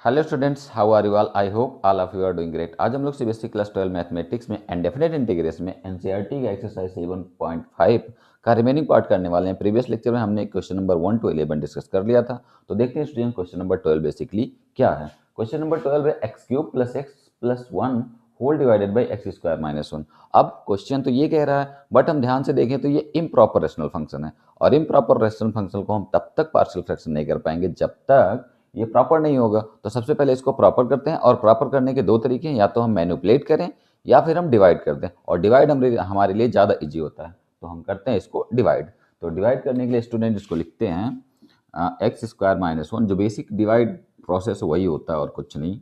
Hello students, how are you all? I hope all of you are doing great. आज हम लोग CBSE class 12 mathematics में indefinite integration में NCERT का exercise 7.5 का रिमेनिंग पार्ट करने वाले हैं। प्रीवियस लेक्चर में हमने क्वेश्चन नंबर 1 to 11 डिस्कस कर लिया था। तो देखते हैं स्टूडेंट क्वेश्चन नंबर 12 बेसिकली क्या है। क्वेश्चन नंबर 12 है x cube plus x plus 1 whole divided by x square minus 1। अब क्वेश्चन तो ये कह रहा है, बट हम ध्यान से देखें तो ये इम्प्रॉपर रेशनल फंक्शन है, और इम्प्रॉपर रेशनल फंक्शन को हम तब तक पार्शियल फ्रैक्शन नहीं कर पाएंगे जब तक ये प्रॉपर नहीं होगा। तो सबसे पहले इसको प्रॉपर करते हैं, और प्रॉपर करने के दो तरीके हैं, या तो हम मैनिपुलेट करें या फिर हम डिवाइड कर दें। और डिवाइड हमारे लिए ज़्यादा इजी होता है, तो हम करते हैं इसको डिवाइड। तो डिवाइड करने के लिए स्टूडेंट इसको लिखते हैं एक्स स्क्वायर माइनस 1। जो बेसिक डिवाइड प्रोसेस वही होता है और कुछ नहीं।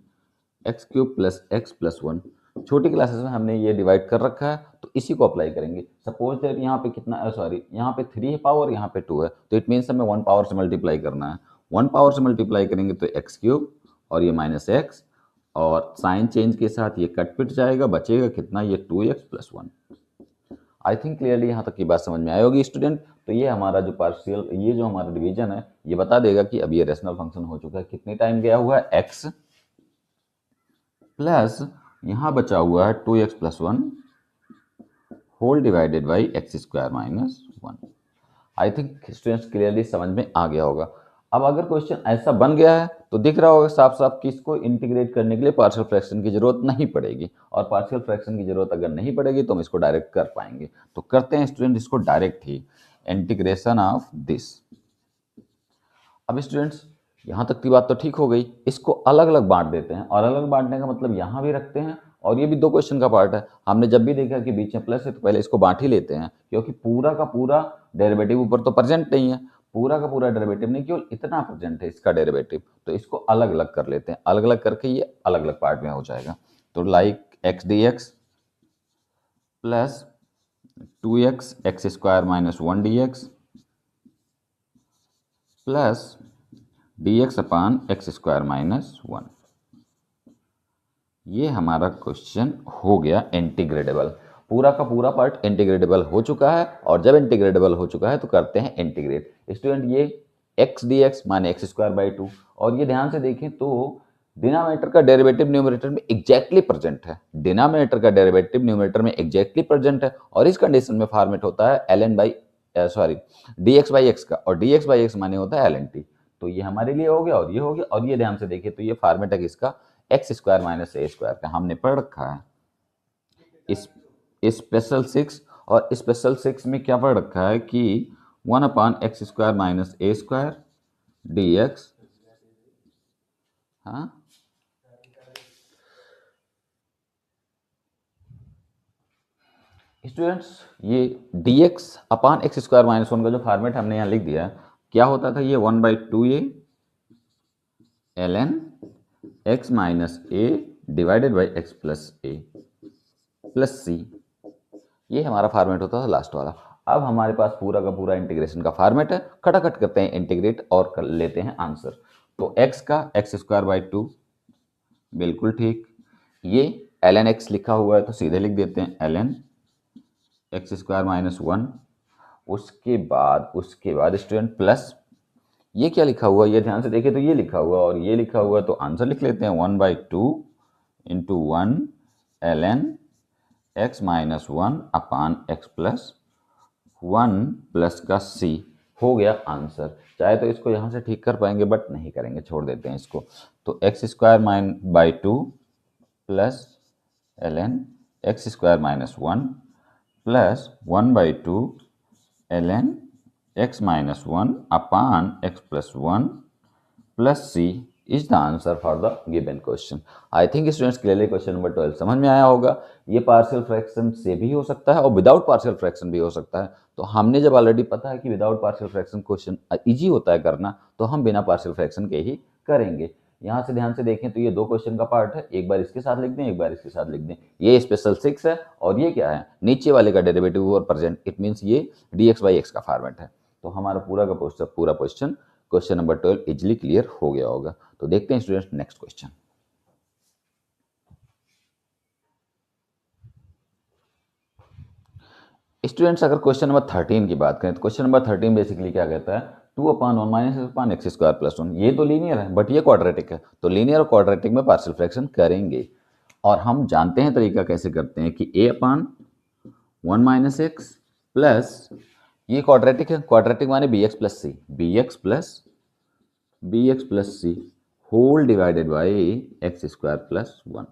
X cube plus x plus 1। छोटी क्लासेस में हमने ये डिवाइड कर रखा है, तो इसी को अप्लाई करेंगे। सपोज दैट यहाँ पे कितना, सॉरी, यहाँ पे 3 है पावर, यहाँ पे 2 है, तो इट मीन्स हमें 1 पावर से मल्टीप्लाई करना है। 1 पावर से मल्टीप्लाई करेंगे तो एक्स क्यूब और ये माइनस एक्स, और साइन चेंज के साथ ये कट पिट जाएगा, बचेगा कितना, ये 2x plus 1। I think clearly यहाँ तक की बात समझ में आई होगी स्टूडेंट। तो ये हमारा जो पार्शियल, ये जो हमारा डिवीजन है, ये बता देगा कि अब ये रेशनल फंक्शन हो चुका है। कितनी टाइम गया हुआ है, एक्स प्लस यहाँ बचा हुआ है 2x plus 1 whole divided by x square minus 1। I think students clearly समझ में आ गया होगा। अब अगर क्वेश्चन ऐसा बन गया है तो दिख रहा होगा साफ साफ कि इसको इंटीग्रेट करने के लिए पार्शियल फ्रैक्शन की जरूरत नहीं पड़ेगी, और पार्शियल फ्रैक्शन की जरूरत अगर नहीं पड़ेगी तो हम इसको डायरेक्ट कर पाएंगे। तो करते हैं स्टूडेंट इसको direct he, integration of this. अब स्टूडेंट्स यहाँ तक की बात तो ठीक हो गई। इसको अलग अलग बांट देते हैं, और अलग अलग बांटने का मतलब यहाँ भी रखते हैं, और ये भी दो क्वेश्चन का पार्ट है। हमने जब भी देखा कि बीच में प्लस है तो पहले इसको बांट ही लेते हैं, क्योंकि पूरा का पूरा डेरिवेटिव ऊपर तो प्रेजेंट नहीं है। पूरा का पूरा डेरिवेटिव नहीं, केवल इतना प्रेजेंट है इसका डेरिवेटिव, तो इसको अलग अलग कर लेते हैं। अलग अलग करके ये अलग अलग पार्ट में हो जाएगा। तो like x d x plus 2x x square minus 1 d x plus dx अपान एक्स स्क्वायर माइनस 1। ये हमारा क्वेश्चन हो गया इंटीग्रेटेबल। पूरा का पूरा पार्ट इंटीग्रेटेबल हो चुका है, और जब इंटीग्रेटेबल हो चुका है तो करते हैं इंटीग्रेट। स्टूडेंट ये एक्स डी एक्स माने एक्स स्क्वायर बाई 2, और ये ध्यान से देखें तो डिनोमिनेटर का डेरिवेटिव न्यूमरेटर में एग्जैक्टली प्रेजेंट है। डिनोमिनेटर का डेरिवेटिव न्यूमरेटर में एग्जैक्टली प्रेजेंट है, और इस कंडीशन में फॉर्मेट होता है l n by, sorry, d x by x का, और डी एक्स बाई एक्स माने होता है एल एन टी। तो ये हमारे लिए हो गया, और ये हो गया, और ये ध्यान से देखिए तो ये फॉर्मेट है किसका, एक्स स्क्वायर माइनस ए स्क्वायर का। हमने पढ़ रखा है इस स्पेशल 6, और स्पेशल 6 में क्या पढ़ रखा है कि 1 अपान एक्स स्क्वायर माइनस ए स्क्वायर डी एक्स। हाँ, स्टूडेंट्स ये dx अपान एक्स स्क्वायर माइनस 1 का जो फॉर्मेट हमने यहाँ लिख दिया, क्या होता था, ये 1/2a ln x minus a divided by x plus a plus c. ये हमारा फॉर्मेट होता था लास्ट वाला। अब हमारे पास पूरा का पूरा इंटीग्रेशन का फॉर्मेट है। खटाखट करते हैं इंटीग्रेट और कर लेते हैं आंसर। तो x का एक्स स्क्वायर बाई 2, बिल्कुल ठीक। ये ln x लिखा हुआ है तो सीधे लिख देते हैं ln एक्स स्क्वायर माइनस 1। उसके बाद स्टूडेंट प्लस, ये क्या लिखा हुआ है, ये ध्यान से देखें तो ये लिखा हुआ और ये लिखा हुआ है, तो आंसर लिख लेते हैं 1/2 into 1 ln x minus 1 upon x plus 1 plus का सी। हो गया आंसर। चाहे तो इसको यहाँ से ठीक कर पाएंगे, बट नहीं करेंगे, छोड़ देते हैं इसको। तो x square by 2 plus ln x square minus 1 plus 1/2 ln x minus 1 upon x plus 1 plus c is the answer for the given question. I think students clearly question number 12 समझ में आया होगा। ये पार्शियल फ्रैक्शन से भी हो सकता है और विदाउट पार्शियल फ्रैक्शन भी हो सकता है। तो हमने जब ऑलरेडी पता है कि without partial fraction question easy होता है करना, तो हम बिना पार्शियल फ्रैक्शन के ही करेंगे। यहाँ से ध्यान से देखें तो ये दो क्वेश्चन का पार्ट है, एक बार इसके साथ लिख दें, एक बार इसके साथ लिख दें। ये स्पेशल 6 है, और ये क्या है, नीचे वाले का डेरिवेटिव और प्रेजेंट, इट मीन्स ये dx बाई एक्स का फॉर्मेट है। तो हमारा पूरा question question number 12 easily clear हो गया होगा। तो देखते हैं स्टूडेंट्स नेक्स्ट क्वेश्चन। स्टूडेंट्स अगर क्वेश्चन नंबर 13 की बात करें तो क्वेश्चन नंबर 13 बेसिकली क्या कहता है, 2/(1 - x)(x² + 1)। ये तो लीनियर है बट ये क्वाड्रेटिक है, तो लीनियर और क्वाड्रेटिक में पार्शियल फ्रैक्शन करेंगे। और हम जानते हैं तरीका कैसे करते हैं कि a/(1 - x) प्लस ये क्वाड्रेटिक है, क्वाड्रेटिक माने bx plus c, bx plus c whole divided by x² + 1।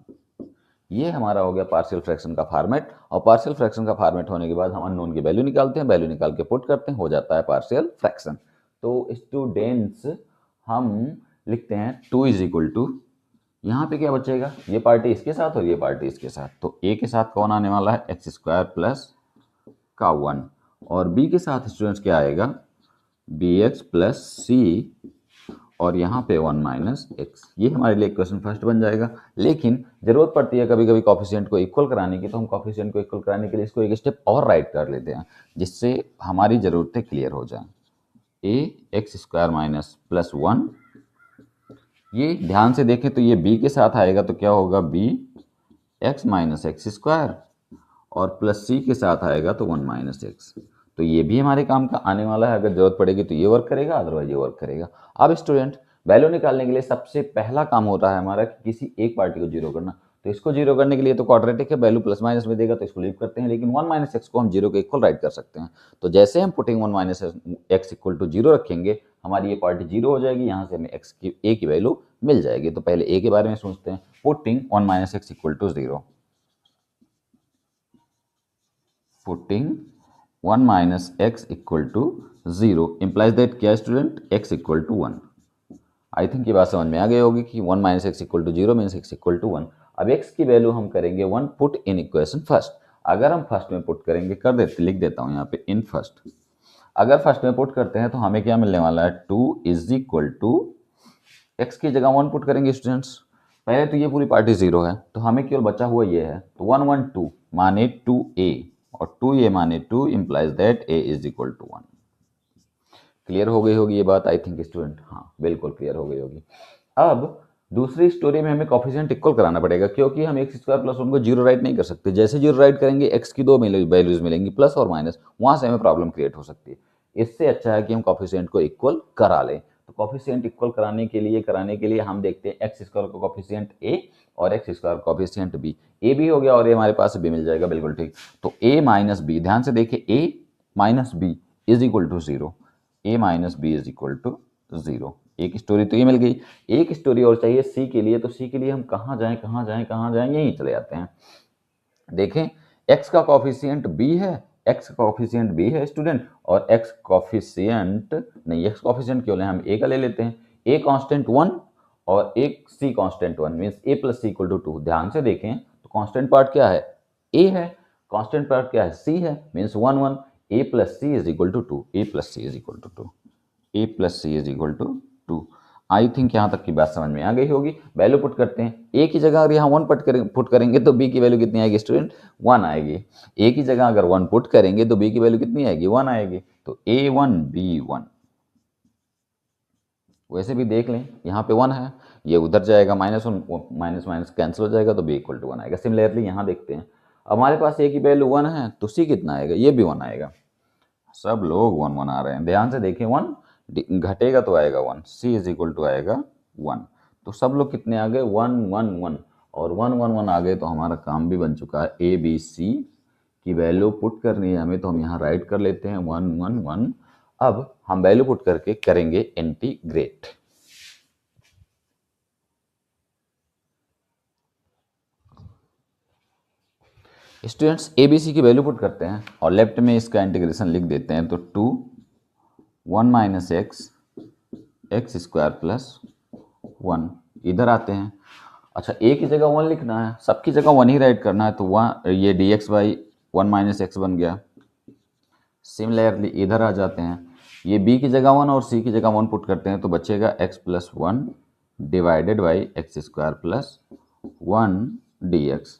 ये हमारा हो गया पार्शियल फ्रैक्शन का फॉर्मेट। और पार्शियल फ्रैक्शन का फॉर्मेट होने के बाद हम अननोन की वैल्यू निकालते हैं, वैल्यू निकाल के पुट करते हैं, हो जाता है पार्शियल फ्रैक्शन। तो स्टूडेंट्स हम लिखते हैं 2 = यहाँ पे क्या बचेगा, ये पार्टी इसके साथ और ये पार्टी इसके साथ, तो a के साथ कौन आने वाला है x² + 1 और b के साथ स्टूडेंट्स क्या आएगा bx + c और यहाँ पे 1 - x। ये हमारे लिए क्वेश्चन फर्स्ट बन जाएगा। लेकिन जरूरत पड़ती है कभी कभी कोफिशिएंट को इक्वल कराने की, तो हम कोफिशिएंट को इक्वल कराने के लिए इसको एक स्टेप और राइट कर लेते हैं जिससे हमारी ज़रूरतें क्लियर हो जाएं। a(x² - +1), ये ध्यान से देखें तो ये b के साथ आएगा तो क्या होगा bx - x² और प्लस c के साथ आएगा तो 1 - x। तो ये भी हमारे काम का आने वाला है, अगर जरूरत पड़ेगी तो ये वर्क करेगा, अदरवाइज ये वर्क करेगा। अब स्टूडेंट वैल्यू निकालने के लिए सबसे पहला काम होता है हमारा कि किसी एक पार्टी को जीरो करना। तो इसको जीरो करने के लिए तो क्वाड्रेटिक है, वैल्यू प्लस माइनस में देगा तो इसको लीव करते हैं, लेकिन 1 - x को हम जीरो के इक्वल राइट कर सकते हैं। तो जैसे हम पुटिंग 1 - x = 0 रखेंगे, हमारी ये पार्टी जीरो हो जाएगी, यहाँ से हमें x की a की वैल्यू मिल जाएगी। तो पहले a के बारे में सोचते हैं, putting 1 - x = 0, putting 1 - x = 0 implies that क्या स्टूडेंट x = 1। आई थिंक ये बात समझ में आ गई होगी कि 1 - x = 0 मीन्स x = 1। अब x की वैल्यू हम करेंगे 1, पुट इन इक्वेशन फर्स्ट। अगर हम फर्स्ट में पुट करेंगे, लिख देता हूँ यहाँ पे इन फर्स्ट। अगर फर्स्ट में पुट करते हैं तो हमें क्या मिलने वाला है 2 = x की जगह 1 पुट करेंगे स्टूडेंट्स। पहले तो ये पूरी पार्टी 0 है तो हमें केवल बचा हुआ ये है, तो 1 1 2 माने 2a और 2a माने 2 implies that a = 1। क्लियर हो गई होगी ये बात आई थिंक स्टूडेंट, हाँ बिल्कुल क्लियर हो गई होगी। अब दूसरी स्टोरी में हमें कोफिशिएंट इक्वल कराना पड़ेगा, क्योंकि हम x² + 1 को जीरो राइट नहीं कर सकते। जैसे जीरो राइट करेंगे x की दो वैल्यूज मिलेंगी, प्लस और माइनस, वहां से हमें प्रॉब्लम क्रिएट हो सकती है। इससे अच्छा है कि हम कोफिशिएंट को इक्वल करा लें। तो कोफिशिएंट इक्वल कराने के लिए हम देखते हैं x² का कोफिशिएंट a और x² का कोफिशिएंट b। a भी हो गया और ये हमारे पास b मिल जाएगा, बिल्कुल ठीक। तो a - b, ध्यान से देखिए a - b = 0, a - b = 0। एक स्टोरी तो ये मिल गई। एक स्टोरी और चाहिए सी के लिए, तो सी के लिए हम कहाँ जाएं, यहीं चले जाते हैं। देखें x का कोफिशिएंट b है, स्टूडेंट, और x कोफिशिएंट क्यों लें, हम a का ले लेते हैं। a कांस्टेंट 1 और एक c constant 1 means a + c = 2। ध्यान से देखें तो कांस्टेंट पार्ट क्या है, a है, कांस्टेंट पार्ट क्या है, c है, means 1 1, a + c = 2, a + c = 2। I think यहाँ तक की बात समझ में आ गई होगी। वैल्यू पुट करते हैं, a की जगह अगर यहाँ 1 पुट करेंगे तो b की वैल्यू कितनी आएगी स्टूडेंट, 1 आएगी। a की जगह अगर 1 पुट करेंगे तो b की वैल्यू कितनी आएगी, 1 आएगी। तो a1 b1। वैसे भी देख लें यहाँ पे 1 है, ये उधर जाएगा, माइनस कैंसिल हो जाएगा तो b = 1 आएगा। सिमिलरली यहाँ देखते हैं, हमारे पास a की वैल्यू 1 है तो c कितना आएगा, ये भी 1 आएगा। सब लोग 1 1 आ रहे हैं, ध्यान से देखें, 1 घटेगा तो आएगा 1, c = आएगा 1। तो सब लोग कितने आ गए, 1 1 1 और 1 1 1 आ गए। तो हमारा काम भी बन चुका है। a b c की वैल्यू पुट करनी है हमें, तो हम यहाँ राइट कर लेते हैं 1 1 1। अब हम वैल्यू पुट करके करेंगे integrate. Students a b c की वैल्यू पुट करते हैं और लेफ्ट में इसका इंटीग्रेशन लिख देते हैं। तो 2 1 - x² + 1 इधर आते हैं। अच्छा, a की जगह 1 लिखना है, सबकी जगह 1 ही राइट करना है, तो 1 ये dx/1 - x बन गया। सिमिलरली इधर आ जाते हैं, ये b की जगह 1 और c की जगह 1 पुट करते हैं तो बचेगा x + 1 divided by x² + 1 dx।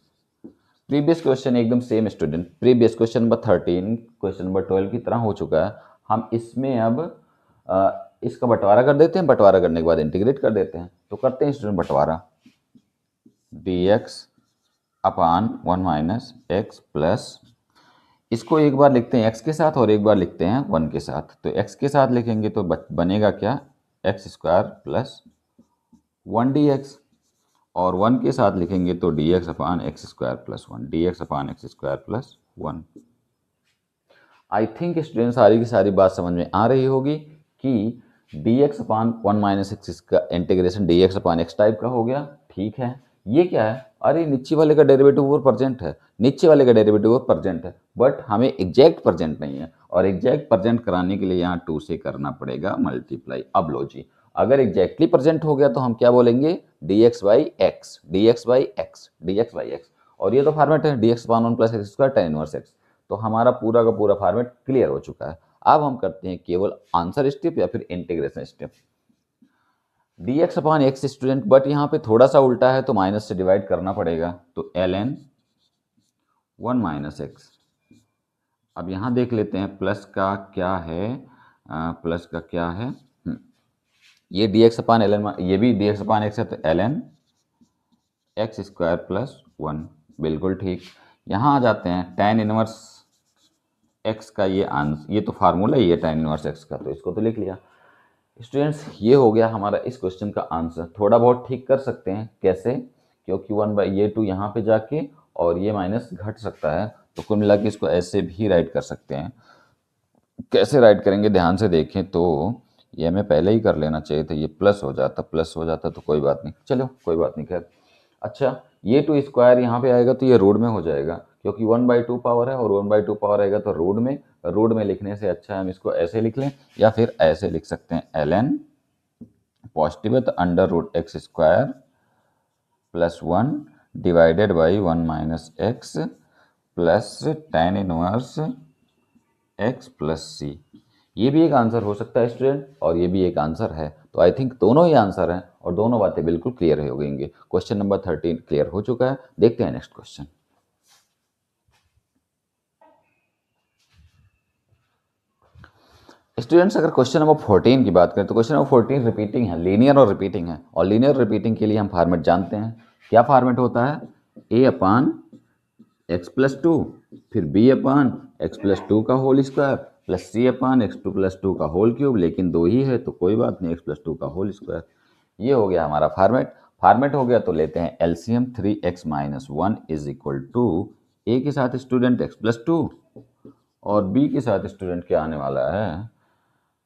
Previous question एकदम same student, previous question number 13 question number 12 की तरह हो चुका है। हम इसमें अब इसका बंटवारा कर देते हैं, बंटवारा करने के बाद इंटीग्रेट कर देते हैं। तो करते हैं स्टूडेंट बंटवारा, dx/1 - x प्लस इसको एक बार लिखते हैं x के साथ और एक बार लिखते हैं 1 के साथ। तो x के साथ लिखेंगे तो बनेगा क्या, एक्स स्क्वायर प्लस 1 dx, और 1 के साथ लिखेंगे तो dx upon x square plus 1, dx upon x square plus 1। I think student सारी की सारी बात समझ में आ रही होगी कि dx अपान 1 माइनस एक्स का इंटीग्रेशन dx अपान एक्स टाइप का हो गया। ठीक है, ये क्या है, अरे नीचे वाले का डेरिवेटिव ऊपर प्रेजेंट है, नीचे वाले का डेरिवेटिव ऊपर प्रेजेंट है, बट हमें एग्जैक्ट प्रेजेंट नहीं है, और एग्जैक्ट प्रेजेंट कराने के लिए यहाँ 2 से करना पड़ेगा मल्टीप्लाई। अब लो जी, अगर एग्जैक्टली प्रेजेंट हो गया तो हम क्या बोलेंगे, dx by x, dx by x, dx by x, और ये तो फॉर्मेट है dx अपान 1 plus x square tan inverse x. तो हमारा पूरा का पूरा फॉर्मेट क्लियर हो चुका है। अब हम करते हैं केवल आंसर स्टेप या फिर integration step. dx upon x student, but यहाँ पे थोड़ा सा उल्टा है तो माइनस से डिवाइड करना पड़ेगा, तो ln 1 माइनस एक्स। अब यहाँ देख लेते हैं प्लस का क्या है, प्लस का क्या है, ये dx अपान ln, ये भी dx अपान एक्स है तो ln एक्स स्क्वायर प्लस 1, बिल्कुल ठीक। यहाँ आ जाते हैं tan इनवर्स एक्स का ये आंसर, ये तो फार्मूला ही है tan इनवर्स एक्स का, तो इसको तो लिख लिया। स्टूडेंट्स ये हो गया हमारा इस क्वेश्चन का आंसर। थोड़ा बहुत ठीक कर सकते हैं, कैसे, क्योंकि 1 बाई ये 2 यहाँ पे जाके और ये माइनस घट सकता है, तो कुल मिला के इसको ऐसे भी राइट कर सकते हैं। कैसे राइट करेंगे ध्यान से देखें तो ये हमें पहले ही कर लेना चाहिए था, ये प्लस हो जाता, प्लस हो जाता तो कोई बात नहीं, चलो कोई बात नहीं, खैर। अच्छा, ये 2 स्क्वायर यहाँ पे आएगा तो ये रूट में हो जाएगा, क्योंकि 1/2 पावर है, और 1/2 पावर आएगा तो रूट में लिखने से अच्छा है हम इसको ऐसे लिख लें, या फिर ऐसे लिख सकते हैं ln पॉजिटिव है तो under root x square plus 1 divided by 1 minus x plus tan inverse x plus c. ये भी एक आंसर हो सकता है स्टूडेंट, और ये भी एक आंसर है, तो आई थिंक दोनों ही आंसर हैं और दोनों बातें बिल्कुल क्लियर हो गएंगे। क्वेश्चन नंबर 13 क्लियर हो चुका है। देखते हैं नेक्स्ट क्वेश्चन। स्टूडेंट्स अगर क्वेश्चन नंबर 14 की बात करें तो क्वेश्चन नंबर 14 रिपीटिंग है, लीनियर और रिपीटिंग है, और लीनियर रिपीटिंग के लिए हम फॉर्मेट जानते हैं। क्या फॉर्मेट होता है, a अपान एक्स प्लस 2, फिर b अपान एक्स प्लस 2 का होल स्क्वायर प्लस सी अपान एक्स टू प्लस 2 का होल क्यूब, लेकिन 2 ही है तो कोई बात नहीं, एक्स प्लस 2 का होल स्क्वायर। ये हो गया हमारा फॉर्मेट हो गया, तो लेते हैं LCM 3x minus 1 is equal to a के साथ स्टूडेंट एक्स प्लस 2, और बी के साथ स्टूडेंट क्या आने वाला है,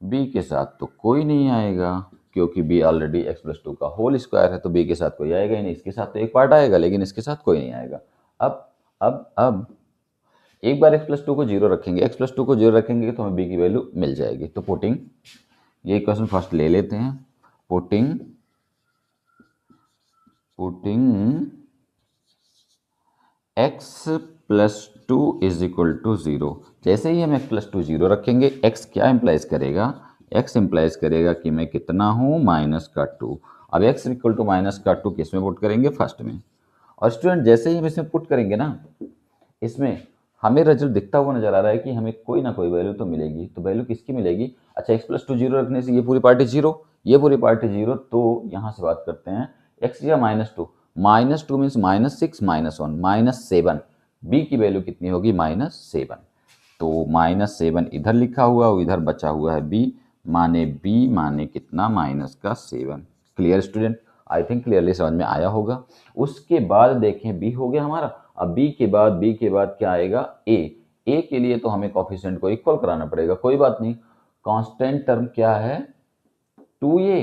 बी के साथ तो कोई नहीं आएगा, क्योंकि बी ऑलरेडी एक्स प्लस 2 का होल स्क्वायर है, तो बी के साथ कोई आएगा ही नहीं। इसके साथ तो एक पार्ट आएगा, लेकिन इसके साथ कोई नहीं आएगा। अब एक बार एक्स प्लस 2 को जीरो रखेंगे, एक्स प्लस 2 को जीरो रखेंगे तो हमें बी की वैल्यू मिल जाएगी। तो पुटिंग, ये क्वेश्चन फर्स्ट ले लेते हैं, putting x plus 2 is equal to 0। जैसे ही हम एक्स प्लस 2 जीरो रखेंगे, एक्स क्या इंप्लाइज करेगा, एक्स इंप्लाइज करेगा कि मैं कितना हूँ, माइनस का 2। अब एक्स इक्वल टू माइनस का 2 किस में पुट करेंगे, फर्स्ट में। और स्टूडेंट जैसे ही हम इसमें पुट करेंगे ना, इसमें हमें रिजल्ट दिखता हुआ नजर आ रहा है कि हमें कोई ना कोई वैल्यू तो मिलेगी। तो वैल्यू किसकी मिलेगी, अच्छा एक्स प्लस 2 जीरो रखने से ये पूरी पार्टी जीरो, ये पूरी पार्टी जीरो, तो यहाँ से बात करते हैं एक्स या -2, -2 मीन्स -6 -1 -7, बी की वैल्यू कितनी होगी, -7। तो -7 इधर लिखा हुआ और इधर बचा हुआ है बी माने कितना, -7। Clear student, I think clearly समझ में आया होगा। उसके बाद देखें बी हो गया हमारा। अब बी के बाद क्या आएगा, ए के लिए तो हमें कोफिशिएंट को इक्वल कराना पड़ेगा, कोई बात नहीं। कांस्टेंट टर्म क्या है, 2a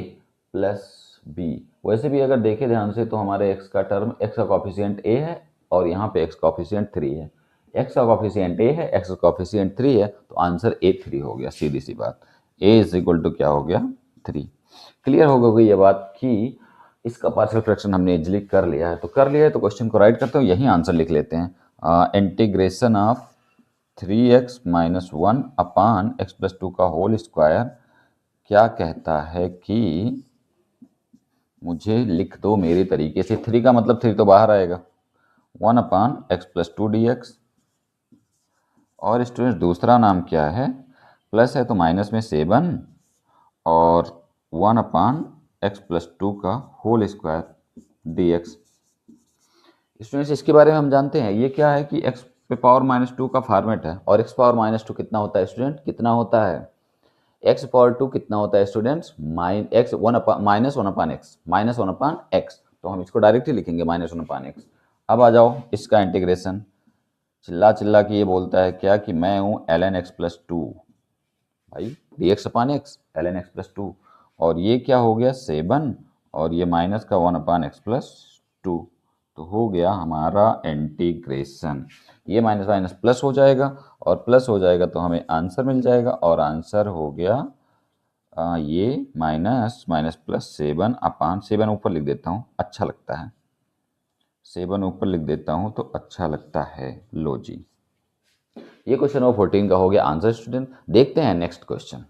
प्लस बी। वैसे भी अगर देखें ध्यान से तो हमारे x का टर्म, x का कॉफिशिएंट a है और यहाँ पे x कॉफिशिएंट 3 है, x का कॉफिशिएंट a है, x का कॉफिशिएंट 3 है, तो आंसर a3 हो गया, सीधी सी बात। a इज इक्वल टू क्या हो गया, 3। क्लियर हो गई ये बात कि इसका पार्शियल फ्रैक्शन हमने इजिली कर लिया है। तो कर लिया है तो क्वेश्चन को राइट करते हो, यही आंसर लिख लेते हैं। Integration of 3x minus 1 upon x plus 2 का होल स्क्वायर क्या कहता है कि, मुझे लिख दो मेरे तरीके से, 3 का मतलब 3 तो बाहर आएगा, 1 अपान एक्स प्लस 2 dx, और स्टूडेंट दूसरा नाम क्या है, प्लस है तो माइनस में 7 और 1 अपान एक्स प्लस 2 का होल स्क्वायर dx। स्टूडेंट्स इसके बारे में हम जानते हैं, ये क्या है कि x पे पावर -2 का फॉर्मेट है और x पावर -2 कितना होता है स्टूडेंट, कितना होता है x पावर 2 कितना होता है स्टूडेंट्स, -1/x, तो हम इसको डायरेक्टली लिखेंगे -1/x। अब आ जाओ इसका इंटीग्रेशन, चिल्ला चिल्ला के ये बोलता है क्या कि मैं हूँ ln x प्लस 2, भाई dx/x ln x प्लस 2, और ये क्या हो गया 7 और ये माइनस का 1/x प्लस 2, तो हो गया हमारा इंटीग्रेशन। ये माइनस माइनस प्लस हो जाएगा और प्लस हो जाएगा तो हमें आंसर मिल जाएगा, और आंसर हो गया ये माइनस माइनस प्लस 7/7 ऊपर लिख देता हूँ, अच्छा लगता है, 7 ऊपर लिख देता हूँ तो अच्छा लगता है। लो जी, ये क्वेश्चन नंबर 14 का हो गया आंसर स्टूडेंट। देखते हैं next question.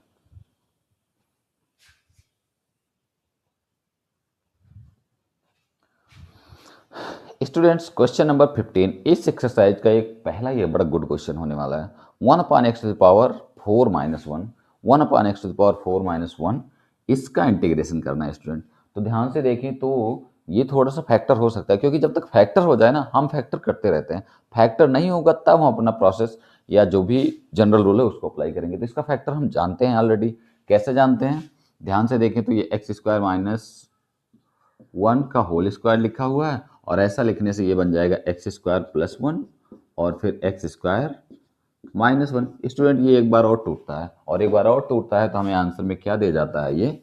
Students question number 15 इस एक्सरसाइज का एक पहला ये बड़ा गुड क्वेश्चन होने वाला है। 1/x⁴ - 1 1/x⁴ - 1 इसका इंटीग्रेशन करना है स्टूडेंट। तो ध्यान से देखें तो ये थोड़ा सा फैक्टर हो सकता है, क्योंकि जब तक फैक्टर हो जाए ना हम फैक्टर करते रहते हैं, फैक्टर नहीं होगा तब हम अपना प्रोसेस या जो भी जनरल रूल है उसको अप्लाई करेंगे। तो इसका फैक्टर हम जानते हैं ऑलरेडी। कैसे जानते हैं, ध्यान से देखें तो ये x² - 1 का होल स्क्वायर लिखा हुआ है, और ऐसा लिखने से ये बन जाएगा x² + 1 और फिर x² - 1। स्टूडेंट ये एक बार और टूटता है, और एक बार और टूटता है तो हमें आंसर में क्या दे जाता है, ये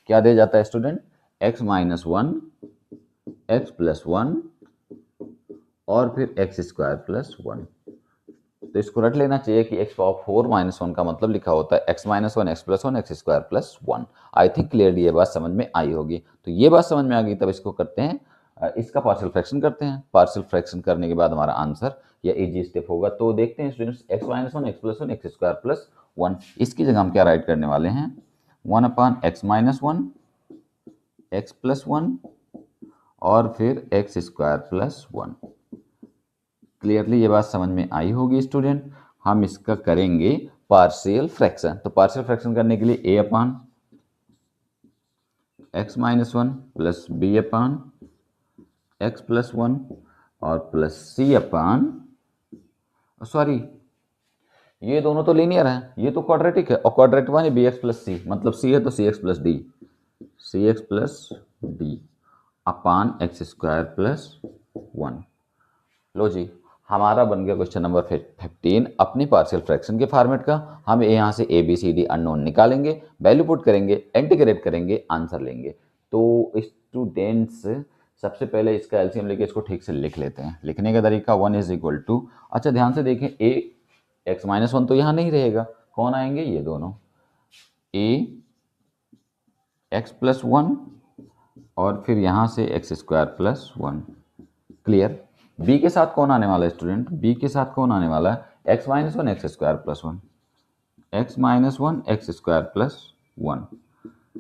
क्या दे जाता है स्टूडेंट, x - 1 x + 1 और फिर x² + 1। तो इसको रट लेना चाहिए कि x⁴ - 1 का मतलब लिखा होता है x - 1 x + 1 x² + 1। I think clearly ये बात समझ में आई होगी। तो ये बात समझ में आ गई, तब इसको करते हैं, इसका पार्शियल फ्रैक्शन करते हैं। पार्शियल फ्रैक्शन करने के बाद हमारा आंसर या इजी स्टेप होगा। तो देखते हैं स्टूडेंट्स, x - 1 x + 1 x² + 1, इसकी जगह हम क्या राइट करने वाले हैं, 1/x - 1 x + 1 और फिर x² + 1। क्लियरली ये बात समझ में आई होगी स्टूडेंट। हम इसका करेंगे पार्शियल फ्रैक्शन। तो पार्शियल फ्रैक्शन करने के लिए a/x - 1 प्लस b/x + 1 और प्लस सॉरी ये दोनों तो लीनियर है, ये तो क्वाड्रेटिक है, और क्वाड्रेटिक वन bx + c, मतलब c है तो cx + d, cx + d अपान x² + 1। लो जी, हमारा बन गया क्वेश्चन नंबर 15 अपनी पार्शियल फ्रैक्शन के फॉर्मेट का। हम यहाँ से a b c d unknown निकालेंगे, वैल्यू पुट करेंगे, इंटीग्रेट करेंगे, आंसर लेंगे। तो स्टूडेंट्स सबसे पहले इसका एलसीएम लेके इसको ठीक से लिख लेते हैं। लिखने का तरीका 1 = अच्छा ध्यान से देखें, ए x - 1 तो यहाँ नहीं रहेगा, कौन आएंगे, ये दोनों a x + 1 और फिर यहाँ से x² + 1। क्लियर। b के साथ कौन आने वाला है स्टूडेंट, b के साथ कौन आने वाला है, x - 1 x² + 1, x - 1 x² + 1।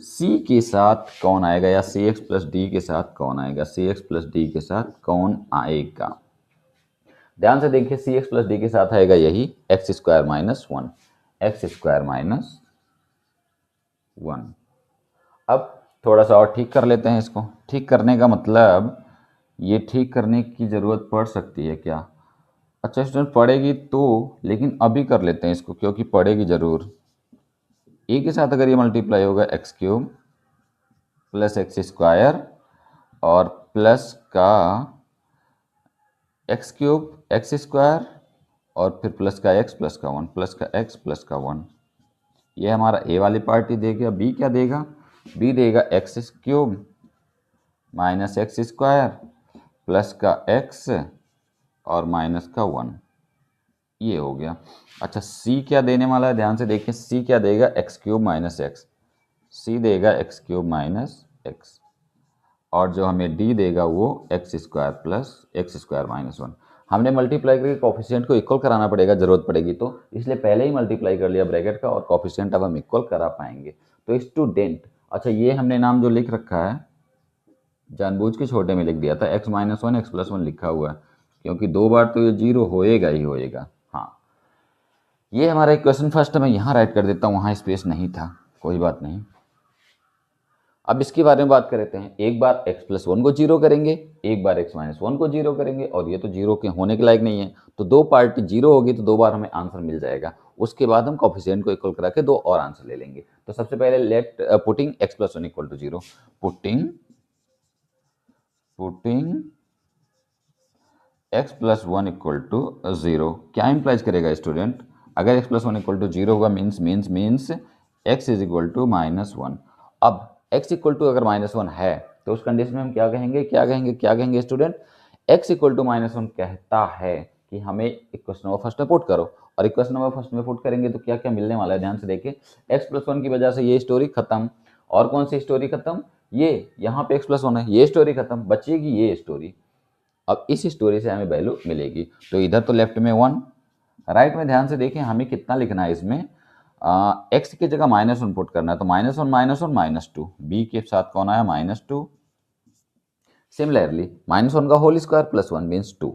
c के साथ कौन आएगा, या cx + d के साथ कौन आएगा, cx + d के साथ कौन आएगा, ध्यान से देखिए, cx + d के साथ आएगा यही x² - 1 x² - 1। अब थोड़ा सा और ठीक कर लेते हैं इसको। ठीक करने का मतलब, ये ठीक करने की ज़रूरत पड़ सकती है क्या, अच्छा स्टूडेंट पड़ेगी तो, लेकिन अभी कर लेते हैं इसको क्योंकि पड़ेगी ज़रूर। ए के साथ अगर ये मल्टीप्लाई होगा x³ + x² और प्लस का x³ x² और फिर प्लस का x + 1 प्लस का x + 1। ये हमारा ए वाली पार्टी देगा। बी क्या देगा, बी देगा x³ - x² प्लस का x और माइनस का 1। ये हो गया। अच्छा सी क्या देने वाला है, ध्यान से देखिए, सी क्या देगा, x³ - x, सी देगा x³ - x, और जो हमें डी देगा वो x² + x² - 1। हमने मल्टीप्लाई करके कोफिशिएंट को इक्वल कराना पड़ेगा, जरूरत पड़ेगी तो, इसलिए पहले ही मल्टीप्लाई कर लिया ब्रैकेट का, और कोफिशिएंट अब हम इक्वल करा पाएंगे। तो स्टूडेंट, अच्छा ये हमने नाम जो लिख रखा है जानबूझ के छोटे में लिख दिया था, x - 1 x + 1 लिखा हुआ है, क्योंकि 2 बार तो ये 0 होएगा ही होएगा। हाँ, ये हमारा इक्वेशन फर्स्ट मैं यहाँ राइट कर देता हूँ, वहाँ स्पेस नहीं था, कोई बात नहीं। अब इसके बारे में बात करते हैं। एक बार x+1 को जीरो करेंगे, एक बार x-1 को जीरो करेंगे, और ये तो जीरो के होने के लायक नहीं है, तो दो पार्टी जीरो होगी तो दो बार हमें आंसर मिल जाएगा। उसके बाद हम कोफिशिएंट को इक्वल करा के दो और आंसर ले लेंगे। तो सबसे पहले let putting x+1 equal to zero, putting x+1 equal to zero क्या इंप्लाइज करेगा स्टूडेंट? अगर x+1 इक्वल टू जीरो होगा means x is equal to -1। अब x इक्वल टू अगर -1 है तो उस कंडीशन में हम क्या कहेंगे स्टूडेंट? x इक्वल टू -1 कहता है कि हमें इक्वेशन नंबर फर्स्ट में पुट करो, और इक्वेशन नंबर फर्स्ट में पुट करेंगे तो क्या क्या मिलने वाला है ध्यान से देखिए। x+1 की वजह से ये स्टोरी खत्म, और कौन सी स्टोरी खत्म? ये यहाँ पे x+1 है, ये स्टोरी खत्म, बचेगी ये स्टोरी। अब इस स्टोरी से हमें वैल्यू मिलेगी। तो इधर तो लेफ्ट में 1, राइट में ध्यान से देखें हमें कितना लिखना है इसमें, x की जगह -1 पुट करना है, तो -1 -2, b के साथ कौन आया? -2। सिमिलरली -1 का होल स्क्वायर +1 मीन्स 2।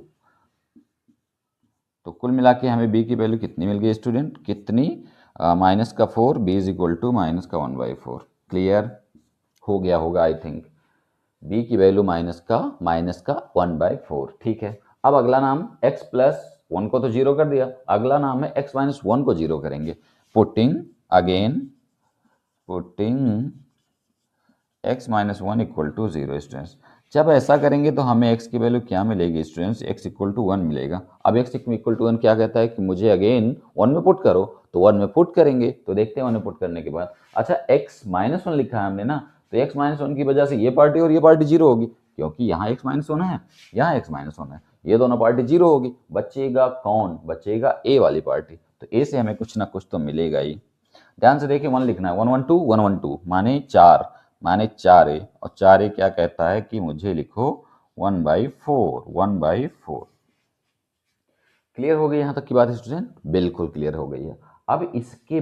तो कुल मिला के हमें b की वैल्यू कितनी मिल गई स्टूडेंट? कितनी? -4, b is equal to -1/4। Clear हो गया होगा आई थिंक। b की वैल्यू -1/4। ठीक है। अब अगला नाम x+1 को तो जीरो कर दिया, अगला नाम है x-1 को जीरो करेंगे। Putting x-1 equal to zero students. जब ऐसा करेंगे तो हमें x की वैल्यू क्या मिलेगी स्टूडेंट्स? x इक्वल टू 1 मिलेगा। अब x इक्वल टू 1 क्या कहता है कि मुझे अगेन 1 में पुट करो, तो 1 में पुट करेंगे। तो देखते हैं 1 में पुट करने के बाद, अच्छा x-1 लिखा है हमने ना, तो x-1 की वजह से ये पार्टी और ये पार्टी जीरो होगी, क्योंकि यहाँ x-1 है, यहाँ x-1 है, ये दोनों पार्टी जीरो होगी। बचेगा कौन? बचेगा a वाली पार्टी। तो a से हमें कुछ ना कुछ तो मिलेगा ही। ध्यान से देखिए 1 लिखना है, 112 माने 4, माने 4a, और 4a क्या कहता है कि मुझे लिखो 1/4। क्लियर हो गई यहाँ तक की बात है स्टूडेंट? बिल्कुल क्लियर हो गई है। अब इसके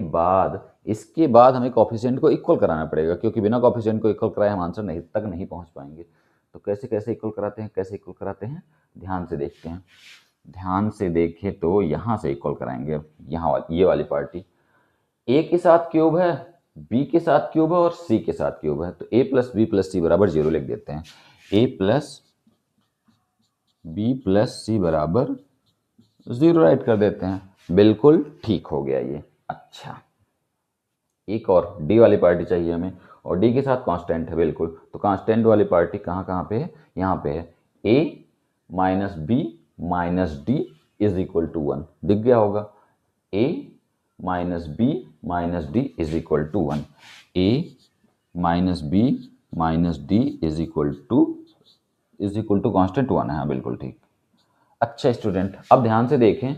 बाद हमें कोफिशिएंट को इक्वल कराना पड़ेगा, क्योंकि बिना कोफिशिएंट को इक्वल कराए हम आंसर तक नहीं पहुंच पाएंगे। तो कैसे इक्वल कराते हैं ध्यान से देखते हैं। ध्यान से देखें तो यहाँ से इक्वल कराएंगे, यहाँ ये वाली पार्टी a के साथ क्यूब है, b के साथ क्यूब है और c के साथ क्यूब है, तो a + b + c बराबर 0 लिख देते हैं। a + b + c बराबर 0 राइट कर देते हैं। बिल्कुल ठीक हो गया ये। अच्छा, एक और d वाली पार्टी चाहिए हमें, और d के साथ कांस्टेंट है बिल्कुल, तो कांस्टेंट वाली पार्टी कहाँ पे है? यहाँ पे है। a - b - d is equal to 1, दिख गया होगा। a - b - d is equal to 1, a - b - d is equal to constant 1 है। हाँ बिल्कुल ठीक। अच्छा स्टूडेंट, अब ध्यान से देखें,